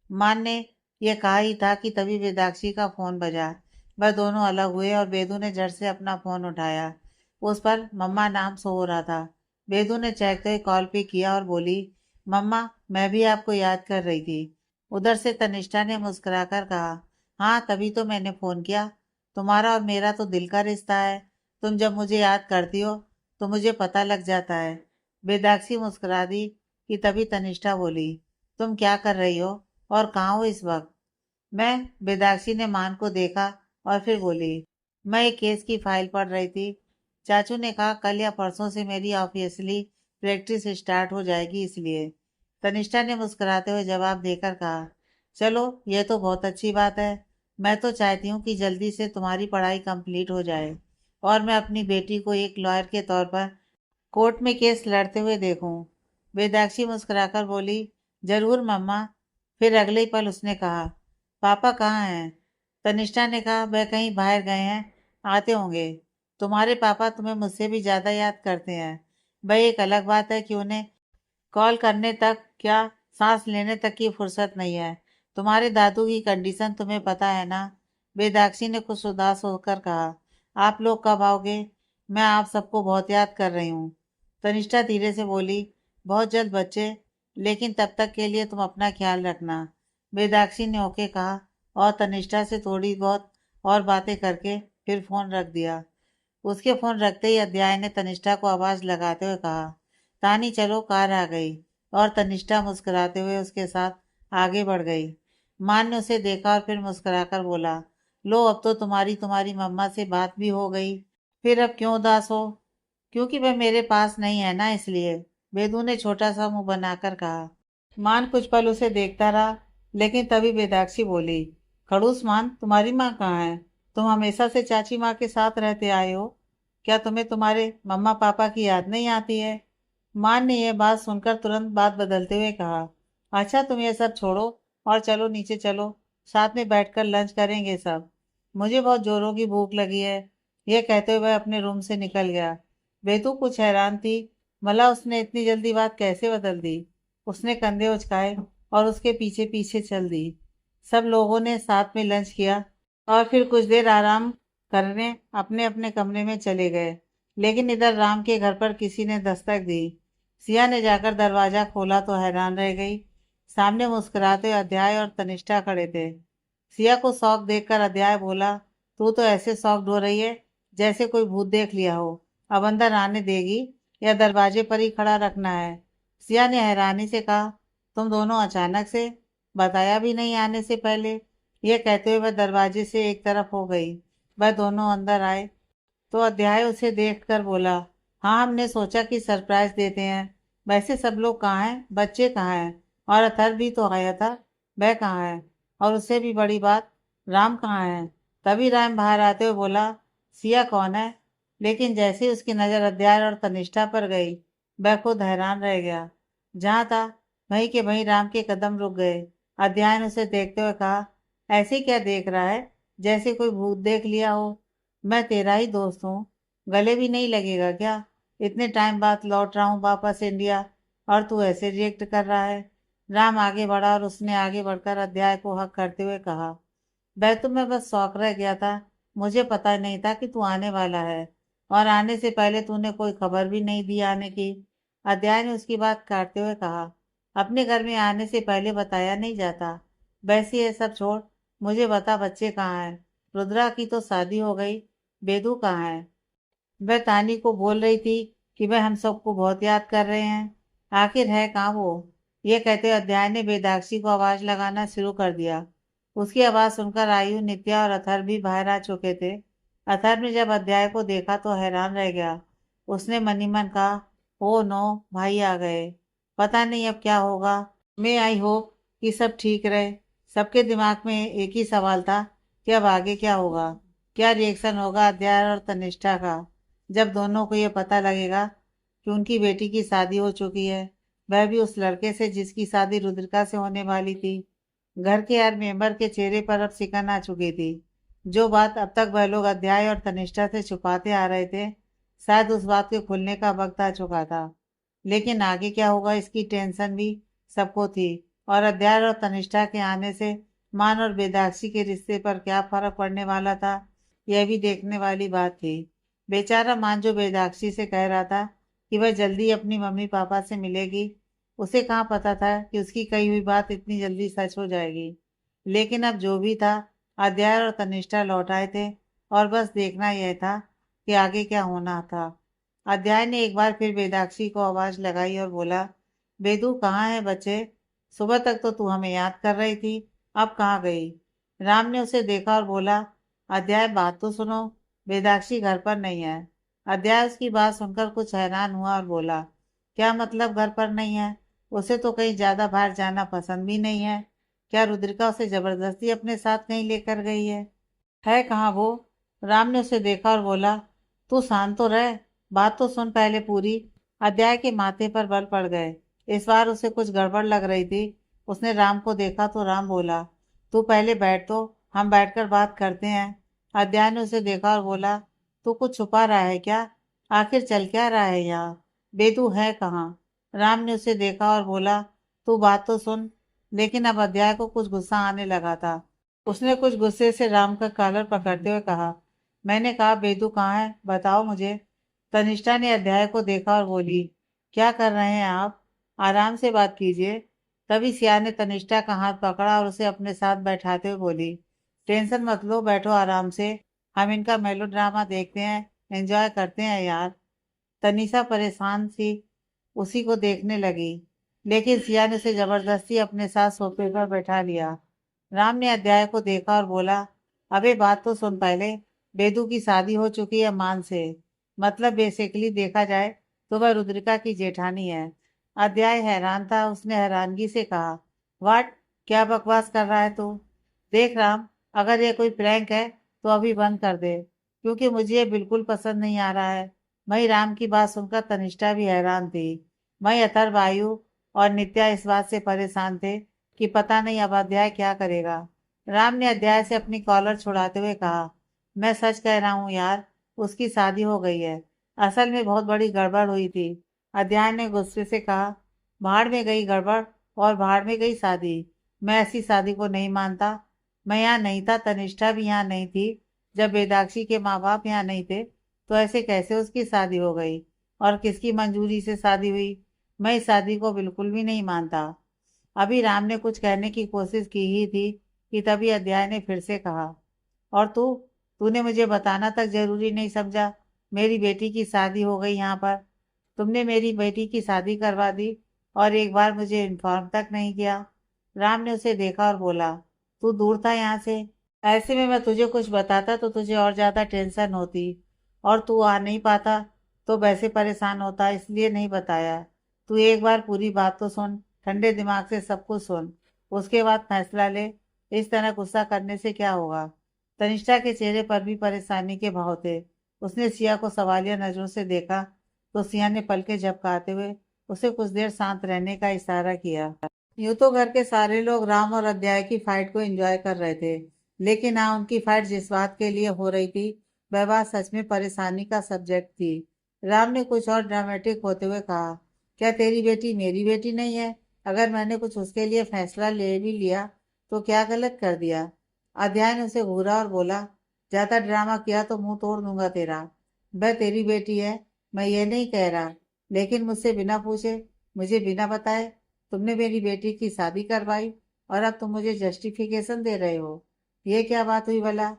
मान ने यह कहा ही था कि तभी वेदाक्षी का फोन बजा। वह दोनों अलग हुए और बेदू ने झट से अपना फोन उठाया। उस पर मम्मा नाम शो हो रहा था। बेदू ने चहकते हुए कॉल पे किया और बोली, मम्मा, मैं भी आपको याद कर रही थी। उधर से तनिष्ठा ने मुस्कुराकर कहा, हाँ तभी तो मैंने फोन किया। तुम्हारा और मेरा तो दिल का रिश्ता है। तुम जब मुझे याद करती हो तो मुझे पता लग जाता है। बेदाक्षी मुस्कुरा दी कि तभी तनिष्ठा बोली, तुम क्या कर रही हो और कहाँ हो इस वक्त? मैं बेदाक्षी ने मान को देखा और फिर बोली, मैं एक केस की फाइल पढ़ रही थी। चाचू ने कहा कल या परसों से मेरी ऑफिशियली प्रैक्टिस स्टार्ट हो जाएगी, इसलिए। तनिष्ठा ने मुस्कुराते हुए जवाब देकर कहा, चलो ये तो बहुत अच्छी बात है। मैं तो चाहती हूँ कि जल्दी से तुम्हारी पढ़ाई कंप्लीट हो जाए और मैं अपनी बेटी को एक लॉयर के तौर पर कोर्ट में केस लड़ते हुए देखूं। वेदाक्षी मुस्कुराकर बोली, जरूर मम्मा। फिर अगले ही पल उसने कहा, पापा कहाँ हैं? तनिष्ठा ने कहा, वह कहीं बाहर गए हैं, आते होंगे। तुम्हारे पापा तुम्हें मुझसे भी ज्यादा याद करते हैं। वह एक अलग बात है कि उन्हें कॉल करने तक क्या, सांस लेने तक की फुर्सत नहीं है। तुम्हारे दादू की कंडीशन तुम्हें पता है ना? वेदाक्षी ने कुछ उदास होकर कहा, आप लोग कब आओगे? मैं आप सबको बहुत याद कर रही हूँ। तनिष्ठा धीरे से बोली, बहुत जल्द बच्चे, लेकिन तब तक के लिए तुम अपना ख्याल रखना। वेदाक्षी ने ओके कहा और तनिष्ठा से थोड़ी बहुत और बातें करके फिर फोन रख दिया। उसके फोन रखते ही अध्याय ने तनिष्ठा को आवाज लगाते हुए कहा, तानी चलो, कार आ गई। और तनिष्ठा मुस्कुराते हुए उसके साथ आगे बढ़ गई। मान ने उसे देखा और फिर मुस्कुराकर बोला, लो अब तो तुम्हारी तुम्हारी मम्मा से बात भी हो गई। फिर अब क्यों उदास हो? क्योंकि वह मेरे पास नहीं है ना, इसलिए। बेदू ने छोटा सा मुंह बनाकर कहा। मान कुछ पल उसे देखता रहा, लेकिन तभी वेदाक्षी बोली, खड़ूस मान, तुम्हारी माँ कहाँ है? तुम हमेशा से चाची माँ के साथ रहते आए हो। क्या तुम्हें तुम्हारे मम्मा पापा की याद नहीं आती है? मान ने यह बात सुनकर तुरंत बात बदलते हुए कहा, अच्छा तुम ये सब छोड़ो और चलो नीचे चलो, साथ में बैठकर लंच करेंगे सब। मुझे बहुत जोरों की भूख लगी है। यह कहते हुए वह अपने रूम से निकल गया। बेतु कुछ हैरान थी, भला उसने इतनी जल्दी बात कैसे बदल दी। उसने कंधे उचकाए और उसके पीछे पीछे चल दी। सब लोगों ने साथ में लंच किया और फिर कुछ देर आराम करने अपने अपने कमरे में चले गए। लेकिन इधर राम के घर पर किसी ने दस्तक दी। सिया ने जाकर दरवाजा खोला तो हैरान रह गई। सामने मुस्कुराते अध्याय और तनिष्ठा खड़े थे। सिया को शौक देखकर अध्याय बोला, तू तो ऐसे शौक हो रही है जैसे कोई भूत देख लिया हो। अब अंदर आने देगी या दरवाजे पर ही खड़ा रखना है? सिया ने हैरानी से कहा, तुम दोनों अचानक से, बताया भी नहीं आने से पहले। यह कहते हुए वह दरवाजे से एक तरफ हो गई। वह दोनों अंदर आए तो अध्याय उसे देखकर बोला, हाँ हमने सोचा कि सरप्राइज देते हैं। वैसे सब लोग कहाँ हैं? बच्चे कहाँ हैं? और अथर्व भी तो आया था, वह कहाँ है? और उससे भी बड़ी बात, राम कहाँ है? तभी राम बाहर आते हुए बोला, सिया कौन है? लेकिन जैसे ही उसकी नजर अध्याय और तनिष्ठा पर गई, वह खुद हैरान रह गया। जहाँ था वहीं के वहीं राम के कदम रुक गए। अध्याय ने उसे देखते हुए कहा, ऐसे क्या देख रहा है, जैसे कोई भूत देख लिया हो? मैं तेरा ही दोस्त हूँ, गले भी नहीं लगेगा क्या? इतने टाइम बाद लौट रहा हूँ वापस इंडिया और तू ऐसे रिएक्ट कर रहा है। राम आगे बढ़ा और उसने आगे बढ़कर अध्याय को हक करते हुए कहा, वह तो मैं बस शौक रह गया था। मुझे पता नहीं था कि तू आने वाला है, और आने से पहले तूने कोई खबर भी नहीं दी आने की। अध्याय ने उसकी बात काटते हुए कहा, अपने घर में आने से पहले बताया नहीं जाता। वैसे ये सब छोड़, मुझे बता बच्चे कहाँ हैं? रुद्रा की तो शादी हो गई, बेदू कहाँ है? वह तानी को बोल रही थी कि वह हम सबको बहुत याद कर रहे हैं। आखिर है कहाँ वो? ये कहते हुए अध्याय ने वेदाक्षी को आवाज लगाना शुरू कर दिया। उसकी आवाज सुनकर आयु, नित्या और अथर्व भी बाहर आ चुके थे। अथर्व ने जब अध्याय को देखा तो हैरान रह गया। उसने मन ही मन कहा, ओ नो, भाई आ गए। पता नहीं अब क्या होगा। मैं आई होप कि सब ठीक रहे। सबके दिमाग में एक ही सवाल था कि अब आगे क्या होगा, क्या रिएक्शन होगा अध्याय और तनिष्ठा का जब दोनों को ये पता लगेगा कि उनकी बेटी की शादी हो चुकी है, वह भी उस लड़के से जिसकी शादी रुद्रिका से होने वाली थी। घर के हर मेंबर के चेहरे पर अब सिकन आ चुकी थी। जो बात अब तक वह लोग अध्याय और तनिष्ठा से छुपाते आ रहे थे, शायद उस बात के खुलने का वक्त आ चुका था। लेकिन आगे क्या होगा इसकी टेंशन भी सबको थी। और अध्याय और तनिष्ठा के आने से मान और वेदाक्षी के रिश्ते पर क्या फर्क पड़ने वाला था, यह भी देखने वाली बात थी। बेचारा मान जो वेदाक्षी से कह रहा था कि वह जल्दी अपनी मम्मी पापा से मिलेगी, उसे कहाँ पता था कि उसकी कही हुई बात इतनी जल्दी सच हो जाएगी। लेकिन अब जो भी था, अध्याय और तनिष्ठा लौट आए थे और बस देखना यह था कि आगे क्या होना था। अध्याय ने एक बार फिर वेदाक्षी को आवाज लगाई और बोला, बेदू कहाँ है बच्चे? सुबह तक तो तू हमें याद कर रही थी, अब कहाँ गई? राम ने उसे देखा और बोला, अध्याय बात तो सुनो, वेदाक्षी घर पर नहीं है। अध्याय उसकी बात सुनकर कुछ हैरान हुआ और बोला, क्या मतलब घर पर नहीं है? उसे तो कहीं ज्यादा बाहर जाना पसंद भी नहीं है। क्या रुद्रिका उसे जबरदस्ती अपने साथ कहीं लेकर गई है कहाँ वो? राम ने उसे देखा और बोला, तू शांत तो रह, बात तो सुन पहले पूरी। अध्याय के माथे पर बल पड़ गए। इस बार उसे कुछ गड़बड़ लग रही थी। उसने राम को देखा तो राम बोला, तू पहले बैठ तो, हम बैठकर बात करते हैं। अध्याय ने उसे देखा और बोला, तू कुछ छुपा रहा है क्या? आखिर चल क्या रहा है यहाँ? बेतू है कहाँ? राम ने उसे देखा और बोला, तू बात तो सुन। लेकिन अब अध्याय को कुछ गुस्सा आने लगा था। उसने कुछ गुस्से से राम का कॉलर पकड़ते हुए कहा, मैंने कहा बेतू कहाँ है, बताओ मुझे। तनिष्ठा ने अध्याय को देखा और बोली, क्या कर रहे हैं आप? आराम से बात कीजिए। तभी सिया ने तनिष्ठा का हाथ पकड़ा और उसे अपने साथ बैठाते हुए बोली, टेंशन मत लो, बैठो आराम से। हम इनका मेलोड्रामा देखते हैं, एंजॉय करते हैं यार। तनिषा परेशान सी उसी को देखने लगी, लेकिन सिया ने उसे जबरदस्ती अपने साथ सोफे पर बैठा लिया। राम ने अध्याय को देखा और बोला, अबे बात तो सुन पहले। बेदू की शादी हो चुकी है मान से। मतलब बेसिकली देखा जाए तो वह रुद्रिका की जेठानी है। अध्याय हैरान था। उसने हैरानगी से कहा, वाट, क्या बकवास कर रहा है तू? देख राम, अगर ये कोई प्रैंक है तो अभी बंद कर दे, क्योंकि मुझे ये बिल्कुल पसंद नहीं आ रहा है। वही राम की बात सुनकर तनिष्ठा भी हैरान थी। वही अथर्व, आयु और नित्या इस बात से परेशान थे कि पता नहीं अब अध्याय क्या करेगा। राम ने अध्याय से अपनी कॉलर छुड़ाते हुए कहा, मैं सच कह रहा हूँ यार, उसकी शादी हो गई है। असल में बहुत बड़ी गड़बड़ हुई थी। अध्याय ने गुस्से से कहा, भाड़ में गई गड़बड़ और भाड़ में गई शादी। मैं ऐसी शादी को नहीं मानता। मैं यहाँ नहीं था, तनिष्ठा भी यहाँ नहीं थी। जब वेदाक्षी के माँ बाप यहाँ नहीं थे तो ऐसे कैसे उसकी शादी हो गई? और किसकी मंजूरी से शादी हुई? मैं इस शादी को बिल्कुल भी नहीं मानता। अभी राम ने कुछ कहने की कोशिश की ही थी कि तभी अध्याय ने फिर से कहा, और तूने मुझे बताना तक जरूरी नहीं समझा? मेरी बेटी की शादी हो गई यहाँ पर। तुमने मेरी बेटी की शादी करवा दी और एक बार मुझे इन्फॉर्म तक नहीं किया। राम ने उसे देखा और बोला, तू दूर था यहाँ से। ऐसे में मैं तुझे कुछ बताता तो तुझे और ज्यादा टेंशन होती, और तू आ नहीं पाता तो वैसे परेशान होता, इसलिए नहीं बताया। तू एक बार पूरी बात तो सुन, ठंडे दिमाग से सब कुछ सुन, उसके बाद फैसला ले। इस तरह गुस्सा करने से क्या होगा? तनिष्ठा के चेहरे पर भी परेशानी के भाव थे। उसने सिया को सवालिया नजरों से देखा तो सिया ने पलके झपकाते हुए उसे कुछ देर शांत रहने का इशारा किया। यूं तो घर के सारे लोग राम और अध्याय की फाइट को एंजॉय कर रहे थे, लेकिन हाँ, उनकी फाइट जिस बात के लिए हो रही थी वह बात सच में परेशानी का सब्जेक्ट थी। राम ने कुछ और ड्रामेटिक होते हुए कहा, क्या तेरी बेटी मेरी बेटी नहीं है? अगर मैंने कुछ उसके लिए फैसला ले भी लिया तो क्या गलत कर दिया? अध्याय ने उसे घूरा और बोला, ज्यादा ड्रामा किया तो मुंह तोड़ दूंगा तेरा। वह तेरी बेटी है, मैं ये नहीं कह रहा, लेकिन मुझसे बिना पूछे, मुझे बिना बताए तुमने मेरी बेटी की शादी करवाई, और अब तुम मुझे जस्टिफिकेशन दे रहे हो। ये क्या बात हुई भला?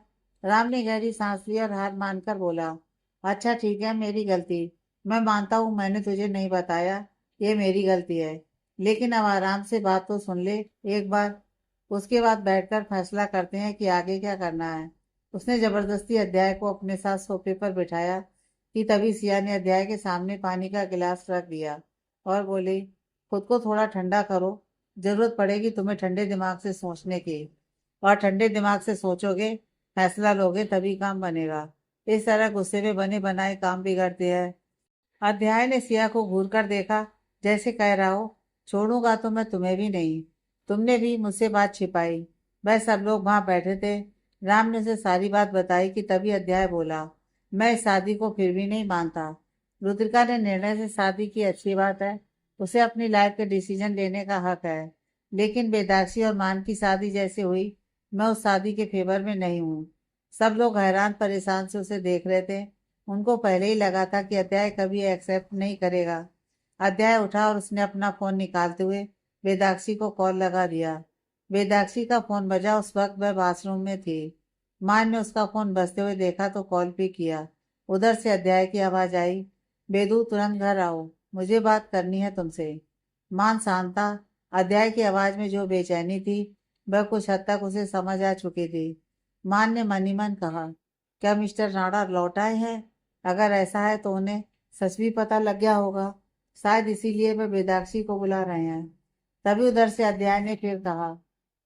राम ने गहरी सांस ली और हार मानकर बोला, अच्छा ठीक है, मेरी गलती। मैं मानता हूँ मैंने तुझे नहीं बताया, ये मेरी गलती है। लेकिन अब आराम से बात तो सुन ले एक बार, उसके बाद बैठकर फैसला करते हैं कि आगे क्या करना है। उसने जबरदस्ती अध्याय को अपने साथ सोफे पर बिठाया कि तभी सिया ने अध्याय के सामने पानी का गिलास रख दिया और बोली, खुद को थोड़ा ठंडा करो, जरूरत पड़ेगी तुम्हें ठंडे दिमाग से सोचने की, और ठंडे दिमाग से सोचोगे, फैसला लोगे तभी काम बनेगा। इस तरह गुस्से में बने बनाए काम बिगड़ते हैं। अध्याय ने सिया को घूर कर देखा, जैसे कह रहा हो, छोड़ूंगा तो मैं तुम्हें भी नहीं। तुमने भी मुझसे बात छिपाई। वह सब लोग वहां बैठे थे। राम ने उसे सारी बात बताई कि तभी अध्याय बोला, मैं इस शादी को फिर भी नहीं मानता। रुद्रिका ने निर्णय से शादी की, अच्छी बात है, उसे अपनी लाइफ के डिसीजन लेने का हक है। लेकिन बेदाक्षी और मान की शादी जैसे हुई, मैं उस शादी के फेवर में नहीं हूँ। सब लोग हैरान परेशान से उसे देख रहे थे। उनको पहले ही लगा था कि अध्याय कभी एक्सेप्ट नहीं करेगा। अध्याय उठा और उसने अपना फोन निकालते हुए वेदाक्षी को कॉल लगा दिया। वेदाक्षी का फोन बजा। उस वक्त वह बाथरूम में थी। मान ने उसका फोन बजते हुए देखा तो कॉल पिक किया। उधर से अध्याय की आवाज आई, बेदू तुरंत घर आओ, मुझे बात करनी है तुमसे। मान शांत था। अध्याय की आवाज में जो बेचैनी थी वह कुछ हद तक उसे समझ आ चुकी थी। मान ने मन ही मन कहा, क्या मिस्टर राणा लौट आए हैं? अगर ऐसा है तो उन्हें सच भी पता लग गया होगा। शायद इसीलिए वे बेदाक्षी को बुला रहे हैं। तभी उधर से अध्याय ने फिर कहा,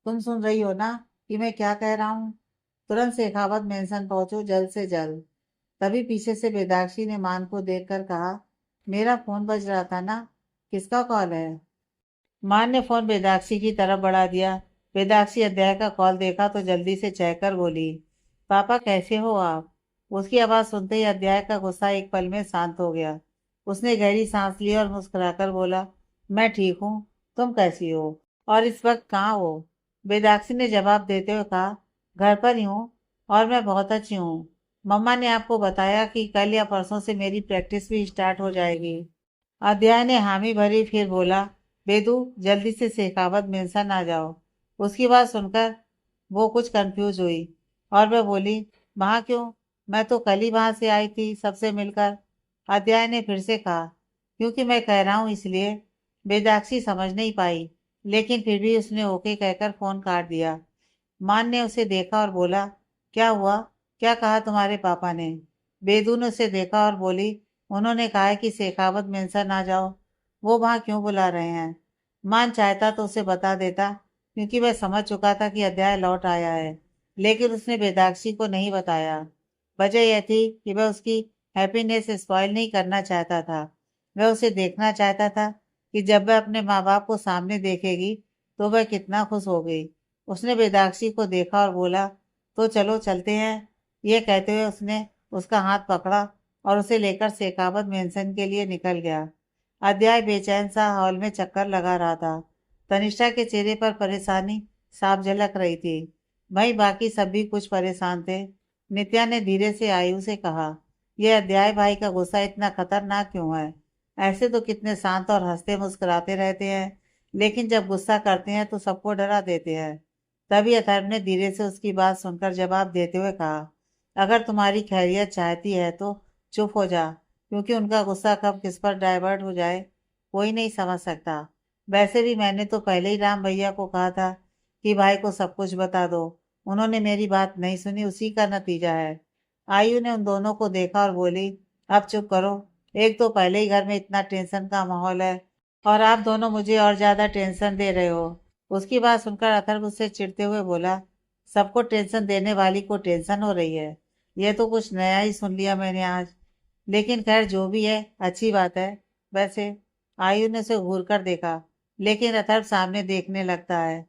तुम सुन रही हो ना कि मैं क्या कह रहा हूँ? तुरंत शेखावत मेंशन पहुंचो, जल्द से जल्द। तभी पीछे से बेदाक्षी ने मान को देखकर कहा, मेरा फोन बज रहा था ना, किसका कॉल है? मान ने फोन बेदाक्षी की तरफ बढ़ा दिया। बेदाक्षी अध्याय का कॉल देखा तो जल्दी से चेक कर बोली, पापा कैसे हो आप? उसकी आवाज सुनते ही अध्याय का गुस्सा एक पल में शांत हो गया। उसने गहरी सांस ली और मुस्कुराकर बोला, मैं ठीक हूँ, तुम कैसी हो और इस वक्त कहाँ हो? बेदाक्षी ने जवाब देते हुए कहा, घर पर ही हूँ और मैं बहुत अच्छी हूँ। मम्मा ने आपको बताया कि कल या परसों से मेरी प्रैक्टिस भी स्टार्ट हो जाएगी। अध्याय ने हामी भरी, फिर बोला, बेदू जल्दी से शेखावत मेंशन आ जाओ। उसकी बात सुनकर वो कुछ कंफ्यूज हुई और वह बोली, वहाँ क्यों? मैं तो कल ही वहां से आई थी सबसे मिलकर। अध्याय ने फिर से कहा, क्योंकि मैं कह रहा हूँ इसलिए। बेदाक्षी समझ नहीं पाई, लेकिन फिर भी उसने ओके कहकर फोन काट दिया। मान ने उसे देखा और बोला, क्या हुआ? क्या कहा तुम्हारे पापा ने? बेदू ने उसे देखा और बोली, उन्होंने कहा है कि शेखावत मेंशन आ जाओ। वो वहां क्यों बुला रहे हैं? मान चाहता तो उसे बता देता, क्योंकि वह समझ चुका था कि अध्याय लौट आया है, लेकिन उसने बेदाक्षी को नहीं बताया। वजह यह थी कि वह उसकी हैप्पीनेस स्पॉइल नहीं करना चाहता था। वह उसे देखना चाहता था कि जब वह अपने माँ बाप को सामने देखेगी तो वह कितना खुश होगी। उसने बेदाक्षी को देखा और बोला, तो चलो चलते हैं। यह कहते हुए उसने उसका हाथ पकड़ा और उसे लेकर शेखावत मेंशन के लिए निकल गया। अध्याय बेचैन सा हॉल में चक्कर लगा रहा था। तनिष्ठा के चेहरे पर परेशानी साफ झलक रही थी। वहीं बाकी सब भी कुछ परेशान थे। नित्या ने धीरे से आयु से कहा, यह अध्याय भाई का गुस्सा इतना खतरनाक क्यों है? ऐसे तो कितने शांत और हंसते मुस्कुराते रहते हैं, लेकिन जब गुस्सा करते हैं तो सबको डरा देते हैं। तभी अथर्व ने धीरे से उसकी बात सुनकर जवाब देते हुए कहा, अगर तुम्हारी खैरियत चाहती है तो चुप हो जा, क्योंकि उनका गुस्सा कब किस पर डाइवर्ट हो जाए कोई नहीं समझ सकता। वैसे भी मैंने तो पहले ही राम भैया को कहा था कि भाई को सब कुछ बता दो। उन्होंने मेरी बात नहीं सुनी, उसी का नतीजा है। आयु ने उन दोनों को देखा और बोली, अब चुप करो। एक तो पहले ही घर में इतना टेंशन का माहौल है और आप दोनों मुझे और ज्यादा टेंशन दे रहे हो। उसकी बात सुनकर अथर्व उससे चिढ़ते हुए बोला, सबको टेंशन देने वाली को टेंशन हो रही है? यह तो कुछ नया ही सुन लिया मैंने आज। लेकिन खैर जो भी है अच्छी बात है। वैसे आयु ने उसे घूर कर देखा, लेकिन अथर्व सामने देखने लगता है।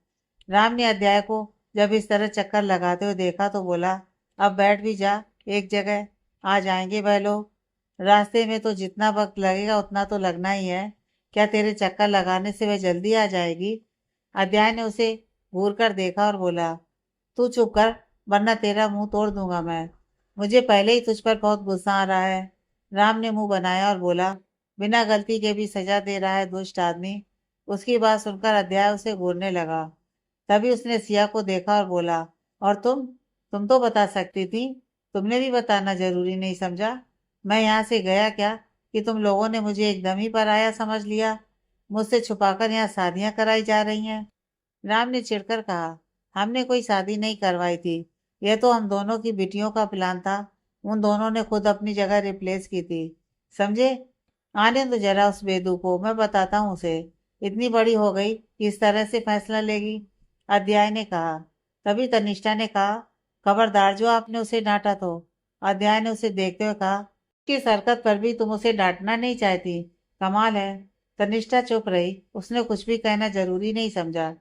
राम ने अध्याय को जब इस तरह चक्कर लगाते हुए देखा तो बोला, अब बैठ भी जा एक जगह, आ जाएंगे वह लोग। रास्ते में तो जितना वक्त लगेगा उतना तो लगना ही है। क्या तेरे चक्कर लगाने से वह जल्दी आ जाएगी? अध्याय ने उसे घूर कर देखा और बोला, तू चुप कर, वरना तेरा मुंह तोड़ दूंगा मैं। मुझे पहले ही तुझ पर बहुत गुस्सा आ रहा है। राम ने मुंह बनाया और बोला, बिना गलती के भी सजा दे रहा है दुष्ट आदमी। उसकी बात सुनकर अध्याय उसे घूरने लगा। तभी उसने सिया को देखा और बोला, और तुम तो बता सकती थी। तुमने भी बताना जरूरी नहीं समझा? मैं यहाँ से गया क्या कि तुम लोगों ने मुझे एकदम ही पराया समझ लिया? मुझसे छुपाकर यहाँ शादियां कराई जा रही हैं। राम ने चिढ़कर कहा, हमने कोई शादी नहीं करवाई थी। यह तो हम दोनों की बिटियों का प्लान था। उन दोनों ने खुद अपनी जगह रिप्लेस की थी, समझे? आने दो जरा उस बेदू को, मैं बताता हूँ उसे। इतनी बड़ी हो गई कि इस तरह से फैसला लेगी। अध्याय ने कहा। तभी तनिष्ठा ने कहा, खबरदार जो आपने उसे डांटा तो। अध्याय ने उसे देखते हुए कहा, किस हरकत पर भी तुम उसे डांटना नहीं चाहती? कमाल है। तनिष्ठा चुप रही, उसने कुछ भी कहना जरूरी नहीं समझा।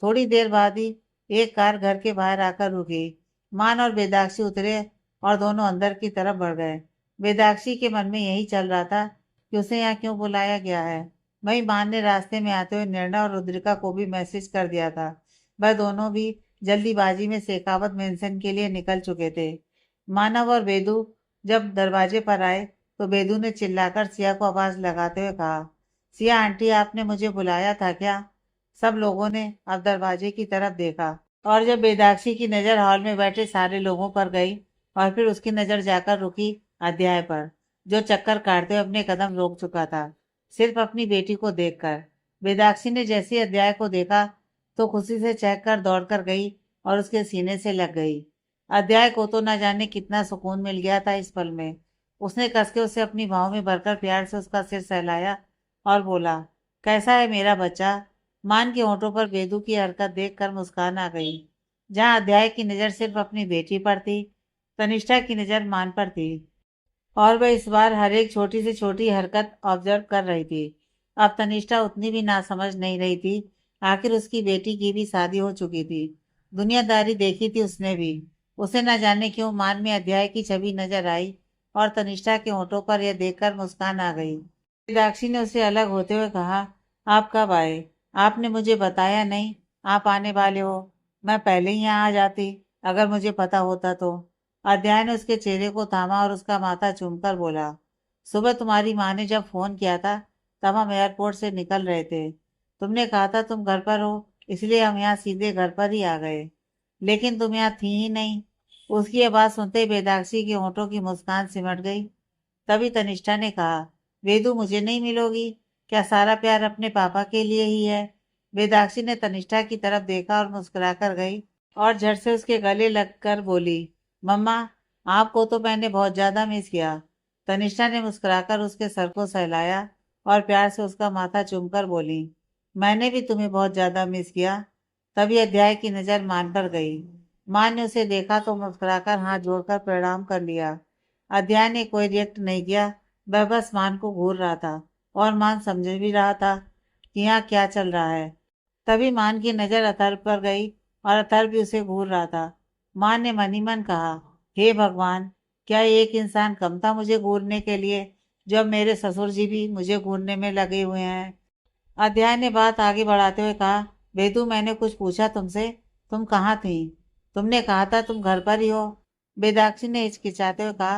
थोड़ी देर बाद ही एक कार घर के बाहर आकर रुकी। मान और बेदाक्षी उतरे और दोनों अंदर की तरफ बढ़ गए। बेदाक्षी के मन में यही चल रहा था कि उसे यहाँ क्यों बुलाया गया है। वहीं मान ने रास्ते में आते हुए निर्णय और रुद्रिका को भी मैसेज कर दिया था। वह दोनों भी जल्दीबाजी में शेखावत मेंशन के लिए निकल चुके थे। मानव और बेदू जब दरवाजे पर आए तो बेदू ने चिल्लाकर सिया को आवाज लगाते हुए कहा, सिया आंटी आपने मुझे बुलाया था क्या? सब लोगों ने अब दरवाजे की तरफ देखा और जब बेदाक्षी की नजर हॉल में बैठे सारे लोगों पर गई और फिर उसकी नजर जाकर रुकी अध्याय पर, जो चक्कर काटते हुए अपने कदम रोक चुका था सिर्फ अपनी बेटी को देखकर। बेदाक्षी ने जैसे ही अध्याय को देखा तो खुशी से चहक कर दौड़ कर गई और उसके सीने से लग गई। अध्याय को तो न जाने कितना सुकून मिल गया था इस पल में। उसने कस के उसे अपनी बाहों में भरकर प्यार से उसका सिर सहलाया और बोला, कैसा है मेरा बच्चा? मान के होठों पर बेदू की हरकत देखकर मुस्कान आ गई। जहाँ अध्याय की नज़र सिर्फ अपनी बेटी पर थी, तनिष्ठा की नज़र मान पर थी, और वह इस बार हर एक छोटी से छोटी हरकत ऑब्जर्व कर रही थी। अब तनिष्ठा उतनी भी नासमझ नहीं रही थी। आखिर उसकी बेटी की भी शादी हो चुकी थी, दुनियादारी देखी थी उसने भी। उसे न जाने क्यों मान में अध्याय की छवि नजर आई, और तनिष्ठा के होठों पर यह देखकर मुस्कान आ गई। दाक्षी ने उसे अलग होते हुए कहा, आप कब आए? आपने मुझे बताया नहीं आप आने वाले हो। मैं पहले ही यहाँ आ जाती, अगर मुझे पता होता तो। अध्याय ने उसके चेहरे को थामा और उसका माथा चूमकर बोला, सुबह तुम्हारी माँ ने जब फोन किया था, तब हम एयरपोर्ट से निकल रहे थे। तुमने कहा था तुम घर पर हो, इसलिए हम यहाँ सीधे घर पर ही आ गए, लेकिन तुम यहाँ थी ही नहीं। उसकी ये बात सुनते ही बेदाक्षी के होठों की मुस्कान सिमट गई। तभी तनिष्ठा ने कहा, वेदू मुझे नहीं मिलोगी? क्या सारा प्यार अपने पापा के लिए ही है? वेदाक्षी ने तनिष्ठा की तरफ देखा और मुस्कुराकर गई, और झट से उसके गले लगकर बोली, मम्मा, आपको तो मैंने बहुत ज्यादा मिस किया। तनिष्ठा ने मुस्कुराकर उसके सर को सहलाया और प्यार से उसका माथा चूमकर बोली, मैंने भी तुम्हें बहुत ज्यादा मिस किया। तभी अध्याय की नजर मान पर गई। मां ने उसे देखा तो मुस्कुराकर हाथ जोड़कर प्रणाम कर लिया। अध्याय ने कोई रिएक्ट नहीं किया, वह बस मान को घूर रहा था, और मान समझ भी रहा था कि यहाँ क्या चल रहा है। तभी मान की नजर अथर्व पर गई, और अथर्व भी उसे घूर रहा था। मान ने मन ही मन कहा, हे भगवान, क्या एक इंसान कम था मुझे घूरने के लिए, जब मेरे ससुर जी भी मुझे घूरने में लगे हुए हैं। अध्याय ने बात आगे बढ़ाते हुए कहा, बेदू, मैंने कुछ पूछा तुमसे? तुम कहाँ थी? तुमने कहा था तुम घर पर ही हो। बेदाक्षी ने हिचकिचाते हुए कहा,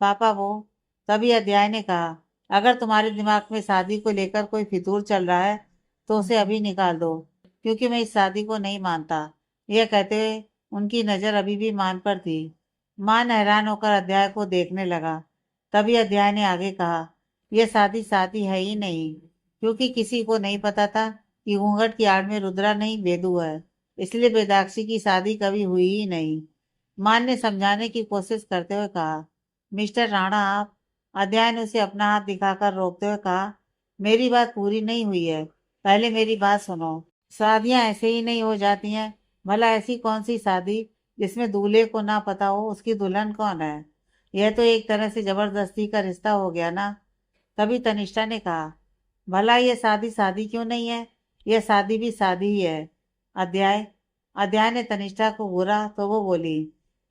पापा वो। तभी अध्याय ने कहा, अगर तुम्हारे दिमाग में शादी को लेकर कोई फितूर चल रहा है तो उसे अभी निकाल दो, क्योंकि मैं इस शादी को नहीं मानता। यह कहते हुए उनकी नजर अभी भी मान पर थी। मान हैरान होकर अध्याय को देखने लगा। तभी अध्याय ने आगे कहा, यह शादी शादी है ही नहीं, क्योंकि किसी को नहीं पता था कि घूंघट की आड़ में रुद्रा नहीं वेदू है, इसलिए बेदाक्षी की शादी कभी हुई ही नहीं। मान ने समझाने की कोशिश करते हुए कहा, मिस्टर राणा आप। अध्याय ने उसे अपना हाथ दिखाकर रोकते हुए कहा, मेरी बात पूरी नहीं हुई है, पहले मेरी बात सुनो। शादियां ऐसे ही नहीं हो जाती हैं। भला ऐसी कौन सी शादी जिसमें दूल्हे को ना पता हो उसकी दुल्हन कौन है? यह तो एक तरह से जबरदस्ती का रिश्ता हो गया ना। तभी तनिष्ठा ने कहा, भला ये शादी शादी क्यों नहीं है? यह शादी भी शादी ही है। अध्याय अध्याय ने तनिष्ठा को घूरा तो वो बोली,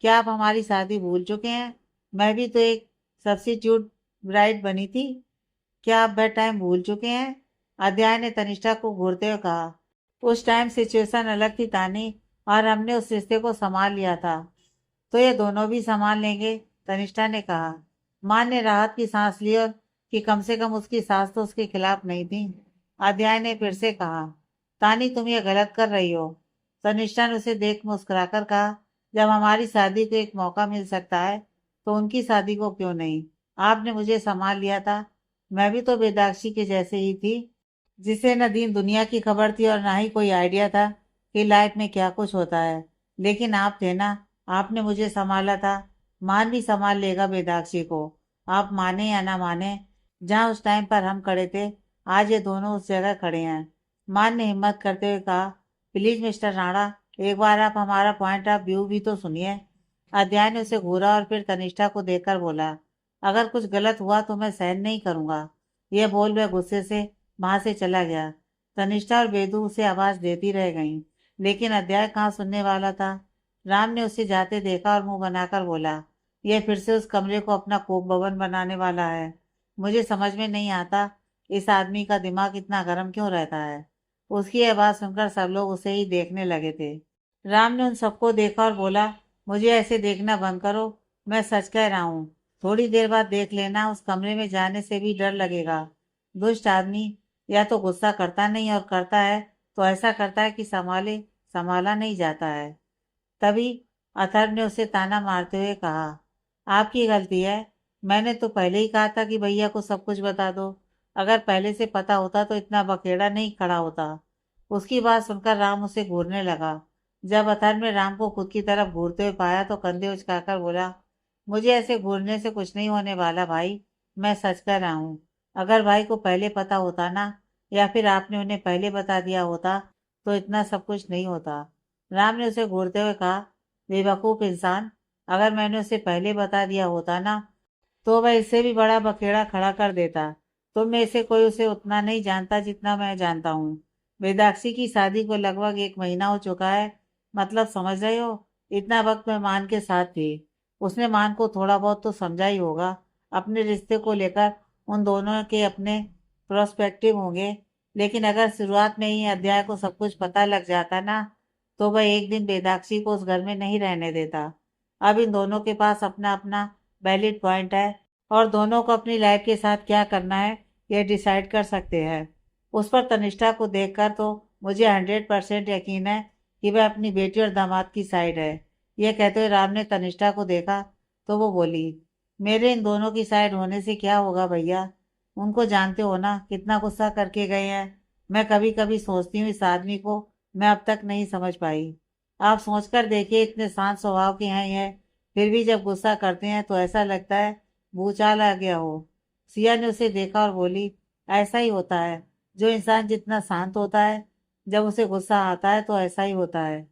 क्या आप हमारी शादी भूल चुके हैं? मैं भी तो एक सब्स्टिट्यूट ब्राइड बनी थी। क्या आप वह टाइम भूल चुके हैं? अध्याय ने तनिष्ठा को घूरते हुए कहा, उस टाइम सिचुएशन अलग थी तानी, और हमने उस रिश्ते को संभाल लिया था, तो ये दोनों भी संभाल लेंगे, तनिष्ठा ने कहा। मां ने राहत की सांस ली, और कि कम से कम उसकी सास तो उसके खिलाफ नहीं थी। अध्याय ने फिर से कहा, तानी तुम ये गलत कर रही हो। तनिष्ठा ने उसे देख मुस्कुराकर कहा, जब हमारी शादी को एक मौका मिल सकता है तो उनकी शादी को क्यों नहीं? आपने मुझे संभाल लिया था। मैं भी तो बेदाक्षी के जैसे ही थी, जिसे न दीन दुनिया की खबर थी और ना ही कोई आइडिया था कि लाइफ में क्या कुछ होता है। लेकिन आप थे ना, आपने मुझे संभाला था। मान भी संभाल लेगा बेदाक्षी को, आप माने या ना माने। जहाँ उस टाइम पर हम खड़े थे, आज ये दोनों उस जगह खड़े हैं। मान ने हिम्मत करते हुए कहा, प्लीज मिस्टर राणा, एक बार आप हमारा पॉइंट ऑफ व्यू भी तो सुनिए। अध्याय ने उसे घूरा और फिर तनिष्ठा को देखकर बोला, अगर कुछ गलत हुआ तो मैं सहन नहीं करूंगा। यह बोल वह गुस्से से वहां से चला गया। तनिष्ठा और बेदू उसे आवाज देती रह गईं, लेकिन अध्याय कहाँ सुनने वाला था। राम ने उसे जाते देखा और मुंह बनाकर बोला, यह फिर से उस कमरे को अपना कोप भवन बनाने वाला है। मुझे समझ में नहीं आता इस आदमी का दिमाग इतना गर्म क्यों रहता है। उसकी यह बात सुनकर सब लोग उसे ही देखने लगे थे। राम ने उन सबको देखा और बोला, मुझे ऐसे देखना बंद करो, मैं सच कह रहा हूँ। थोड़ी देर बाद देख लेना, उस कमरे में जाने से भी डर लगेगा। दुष्ट आदमी या तो गुस्सा करता नहीं, और करता है तो ऐसा करता है कि संभाले संभाला नहीं जाता है। तभी अथर्व ने उसे ताना मारते हुए कहा, आपकी गलती है। मैंने तो पहले ही कहा था कि भैया को सब कुछ बता दो। अगर पहले से पता होता तो इतना बखेड़ा नहीं खड़ा होता। उसकी बात सुनकर राम उसे घूरने लगा। जब अथर्व ने राम को खुद की तरफ घूरते हुए पाया तो कंधे उचकाकर बोला, मुझे ऐसे घूरने से कुछ नहीं होने वाला भाई, मैं सच कह रहा हूँ। अगर भाई को पहले पता होता ना, या फिर आपने उन्हें पहले बता दिया होता, तो इतना सब कुछ नहीं होता। राम ने उसे घूरते हुए कहा, बेवकूफ इंसान, अगर मैंने उसे पहले बता दिया होता ना, तो वह इससे भी बड़ा बखेड़ा खड़ा कर देता। तुम में से कोई उसे उतना नहीं जानता जितना मैं जानता हूँ। वेदाक्षी की शादी को लगभग 1 महीना हो चुका है। मतलब समझ रहे हो, इतना वक्त मैं मान के साथ थी। उसने मान को थोड़ा बहुत तो समझा ही होगा। अपने रिश्ते को लेकर उन दोनों के अपने प्रोस्पेक्टिव होंगे, लेकिन अगर शुरुआत में ही अध्याय को सब कुछ पता लग जाता ना, तो वह एक दिन वेदाक्षी को उस घर में नहीं रहने देता। अब इन दोनों के पास अपना अपना वैलिड पॉइंट है, और दोनों को अपनी लाइफ के साथ क्या करना है यह डिसाइड कर सकते हैं। उस पर तनिष्ठा को देखकर तो मुझे 100% यकीन है कि वह अपनी बेटी और दामाद की साइड है। यह कहते हुए राम ने तनिष्ठा को देखा तो वो बोली, मेरे इन दोनों की साइड होने से क्या होगा भैया? उनको जानते हो ना, कितना गुस्सा करके गए हैं। मैं कभी कभी सोचती हूँ इस आदमी को मैं अब तक नहीं समझ पाई। आप सोचकर देखिए, इतने शांत स्वभाव के हैं ये, फिर भी जब गुस्सा करते हैं तो ऐसा लगता है भूचाल आ गया हो। सिया ने उसे देखा और बोली, ऐसा ही होता है। जो इंसान जितना शांत होता है, जब उसे गुस्सा आता है तो ऐसा ही होता है।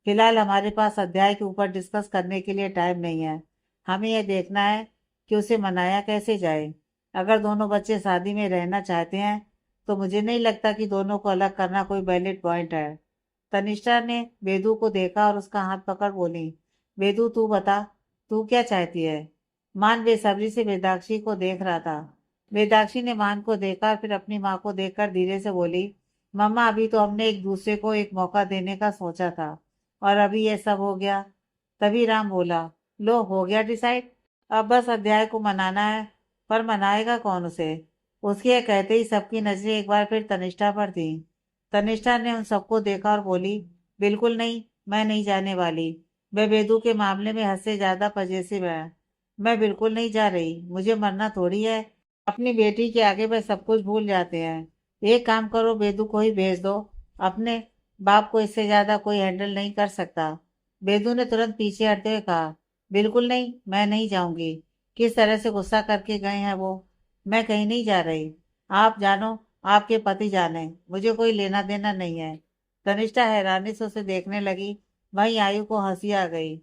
फिलहाल हमारे पास अध्याय के ऊपर डिस्कस करने के लिए टाइम नहीं है। हमें यह देखना है कि उसे मनाया कैसे जाए। अगर दोनों बच्चे शादी में रहना चाहते हैं, तो मुझे नहीं लगता कि दोनों को अलग करना कोई वैलिड पॉइंट है। तनिष्ठा ने वेदू को देखा और उसका हाथ पकड़ बोली, वेदू तू बता, तू क्या चाहती है? मान बेसब्री से वेदाक्षी को देख रहा था। वेदाक्षी ने मान को देखा और फिर अपनी माँ को देखकर धीरे से बोली, मम्मा अभी तो हमने एक दूसरे को एक मौका देने का सोचा था, और अभी ये सब हो गया। तभी राम बोला, लो हो गया डिसाइड। अब बस अध्याय को मनाना है। पर मनाएगा कौन उसे? उसके ये कहते ही सबकी नजरें एक बार फिर तनिष्ठा पर थी। तनिष्ठा ने उन सबको देखा और बोली, बिल्कुल नहीं, मैं नहीं जाने वाली। वह वेदू के मामले में हद से ज्यादा पजेसिव है। मैं बिल्कुल नहीं जा रही, मुझे मरना थोड़ी है। अपनी बेटी के आगे वह सब कुछ भूल जाते हैं। एक काम करो, वेदू को ही भेज दो। अपने बाप को इससे ज्यादा कोई हैंडल नहीं कर सकता। वेदू ने तुरंत पीछे हटते हुए कहा, बिल्कुल नहीं, मैं नहीं जाऊंगी। किस तरह से गुस्सा करके गए हैं वो। मैं कहीं नहीं जा रही। आप जानो, आपके पति जाने, मुझे कोई लेना देना नहीं है। तनिष्ठा हैरानी से उसे देखने लगी। वहीं आयु को हंसी आ गई।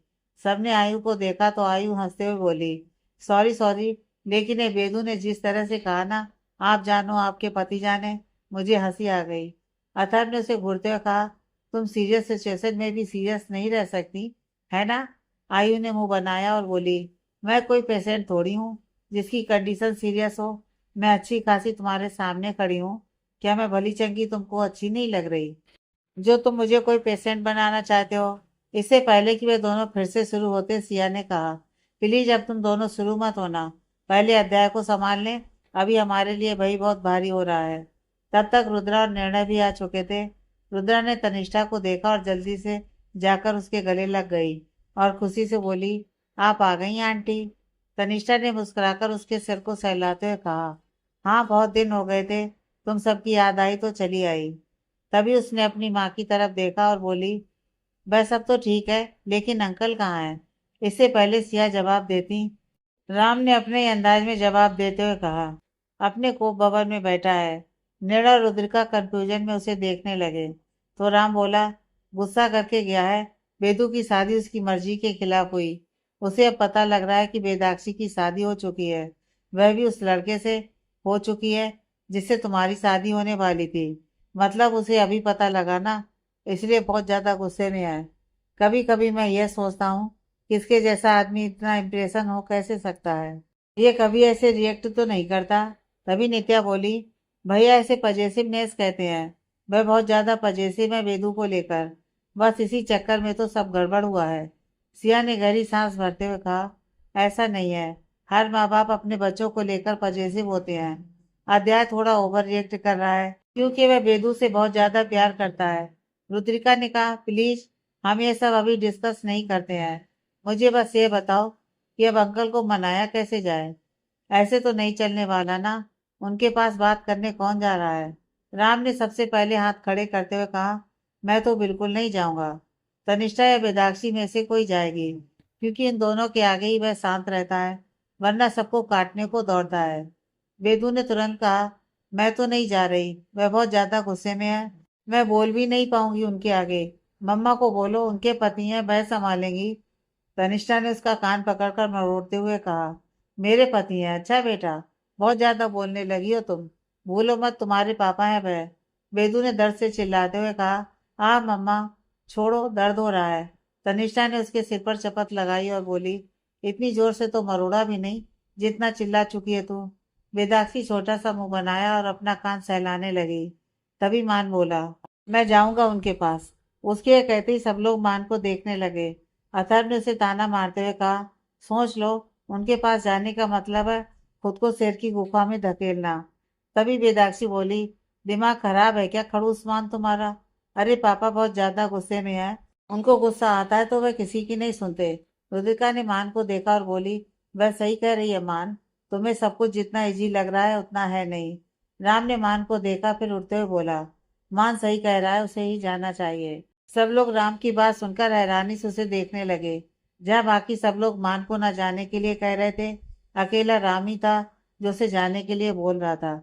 सबने आयु को देखा तो आयु हंसते हुए बोली, सॉरी सॉरी, लेकिन ये वेदू ने जिस तरह से कहा ना, आप जानो आपके पति जाने, मुझे हंसी आ गई। अथर्व ने उसे घूरते हुए कहा, तुम सीरियस सिचुएशन में भी सीरियस नहीं रह सकती, है ना? आयु ने मुंह बनाया और बोली, मैं कोई पेशेंट थोड़ी हूँ जिसकी कंडीशन सीरियस हो। मैं अच्छी खासी तुम्हारे सामने खड़ी हूँ। क्या मैं भली चंगी तुमको अच्छी नहीं लग रही, जो तुम मुझे कोई पेशेंट बनाना चाहते हो? इससे पहले कि वे दोनों फिर से शुरू होते, सिया ने कहा, प्लीज अब तुम दोनों शुरू मत होना। पहले अध्याय को संभाल लें। अभी हमारे लिए भाई बहुत भारी हो रहा है। तब तक रुद्रा और निर्णय भी आ चुके थे। रुद्रा ने तनिष्ठा को देखा और जल्दी से जाकर उसके गले लग गई और खुशी से बोली, आप आ गई आंटी। तनिष्ठा ने मुस्कुराकर उसके सिर को सहलाते हुए कहा, हाँ बहुत दिन हो गए थे, तुम सबकी याद आई तो चली आई। तभी उसने अपनी माँ की तरफ देखा और बोली, बस सब तो ठीक है, लेकिन अंकल कहाँ हैं? इससे पहले सिया जवाब देती, राम ने अपने ही अंदाज में जवाब देते हुए कहा, अपने कोप भवन में बैठा है। निर्णय और रुद्रिका कंफ्यूजन में उसे देखने लगे तो राम बोला, गुस्सा करके गया है। वेदू की शादी उसकी मर्जी के खिलाफ हुई। उसे अब पता लग रहा है कि वेदाक्षी की शादी हो चुकी है, वह भी उस लड़के से हो चुकी है जिससे तुम्हारी शादी होने वाली थी। मतलब उसे अभी पता लगा ना, इसलिए बहुत ज्यादा गुस्से में है। कभी कभी मैं यह सोचता हूँ, किसके जैसा आदमी इतना इम्प्रेशन हो कैसे सकता है? ये कभी ऐसे रिएक्ट तो नहीं करता। तभी नित्या बोली, भैया ऐसे पजेसिवनेस कहते हैं। वह बहुत ज्यादा पजेसिव है वेदू को लेकर। बस इसी चक्कर में तो सब गड़बड़ हुआ है। सिया ने गहरी सांस भरते हुए कहा, ऐसा नहीं है। हर माँ बाप अपने बच्चों को लेकर पजेसिव होते हैं। अध्याय थोड़ा ओवर रिएक्ट कर रहा है क्योंकि वह वेदू से बहुत ज्यादा प्यार करता है। रुद्रिका ने कहा, प्लीज हम ये सब अभी डिस्कस नहीं करते हैं। मुझे बस ये बताओ कि अब अंकल को मनाया कैसे जाए? ऐसे तो नहीं चलने वाला ना। उनके पास बात करने कौन जा रहा है? राम ने सबसे पहले हाथ खड़े करते हुए कहा, मैं तो बिल्कुल नहीं जाऊंगा। तनिष्ठा या बेदाक्षी में से कोई जाएगी, क्योंकि इन दोनों के आगे ही वह शांत रहता है, वरना सबको काटने को दौड़ता है। वेदू ने तुरंत कहा, मैं तो नहीं जा रही, वह बहुत ज्यादा गुस्से में है। मैं बोल भी नहीं पाऊंगी उनके आगे। मम्मा को बोलो, उनके पति हैं, वह संभालेंगी। तनिष्ठा ने उसका कान पकड़कर मरोड़ते हुए कहा, मेरे पति हैं? अच्छा बेटा, बहुत ज्यादा बोलने लगी हो तुम। भूलो मत, तुम्हारे पापा हैं वह। वेदू ने दर्द से चिल्लाते हुए कहा, हाँ मम्मा, छोड़ो, दर्द हो रहा है। तनिष्ठा ने उसके सिर पर चपत लगाई और बोली, इतनी जोर से तो मरोड़ा भी नहीं जितना चिल्ला चुकी है तू। वेदाक्षी छोटा सा मुंह बनाया और अपना कान सहलाने लगी। तभी मान बोला, मैं जाऊंगा उनके पास। उसके ये कहते ही सब लोग मान को देखने लगे। अथर्व ने उसे ताना मारते हुए कहा, सोच लो, उनके पास जाने का मतलब है खुद को शेर की गुफा में धकेलना। तभी वेदाक्षी बोली, दिमाग खराब है क्या खड़ूस मान तुम्हारा? अरे पापा बहुत ज्यादा गुस्से में है, उनको गुस्सा आता है तो वह किसी की नहीं सुनते। रुद्रिका ने मान को देखा और बोली, वह सही कह रही है मान, तुम्हें सब कुछ जितना इजी लग रहा है उतना है नहीं। राम ने मान को देखा, फिर उठते हुए बोला, मान सही कह रहा है, उसे ही जाना चाहिए। सब लोग राम की बात सुनकर हैरानी से उसे देखने लगे। जहाँ बाकी सब लोग मान को न जाने के लिए कह रहे थे, अकेला राम ही था जो उसे जाने के लिए बोल रहा था।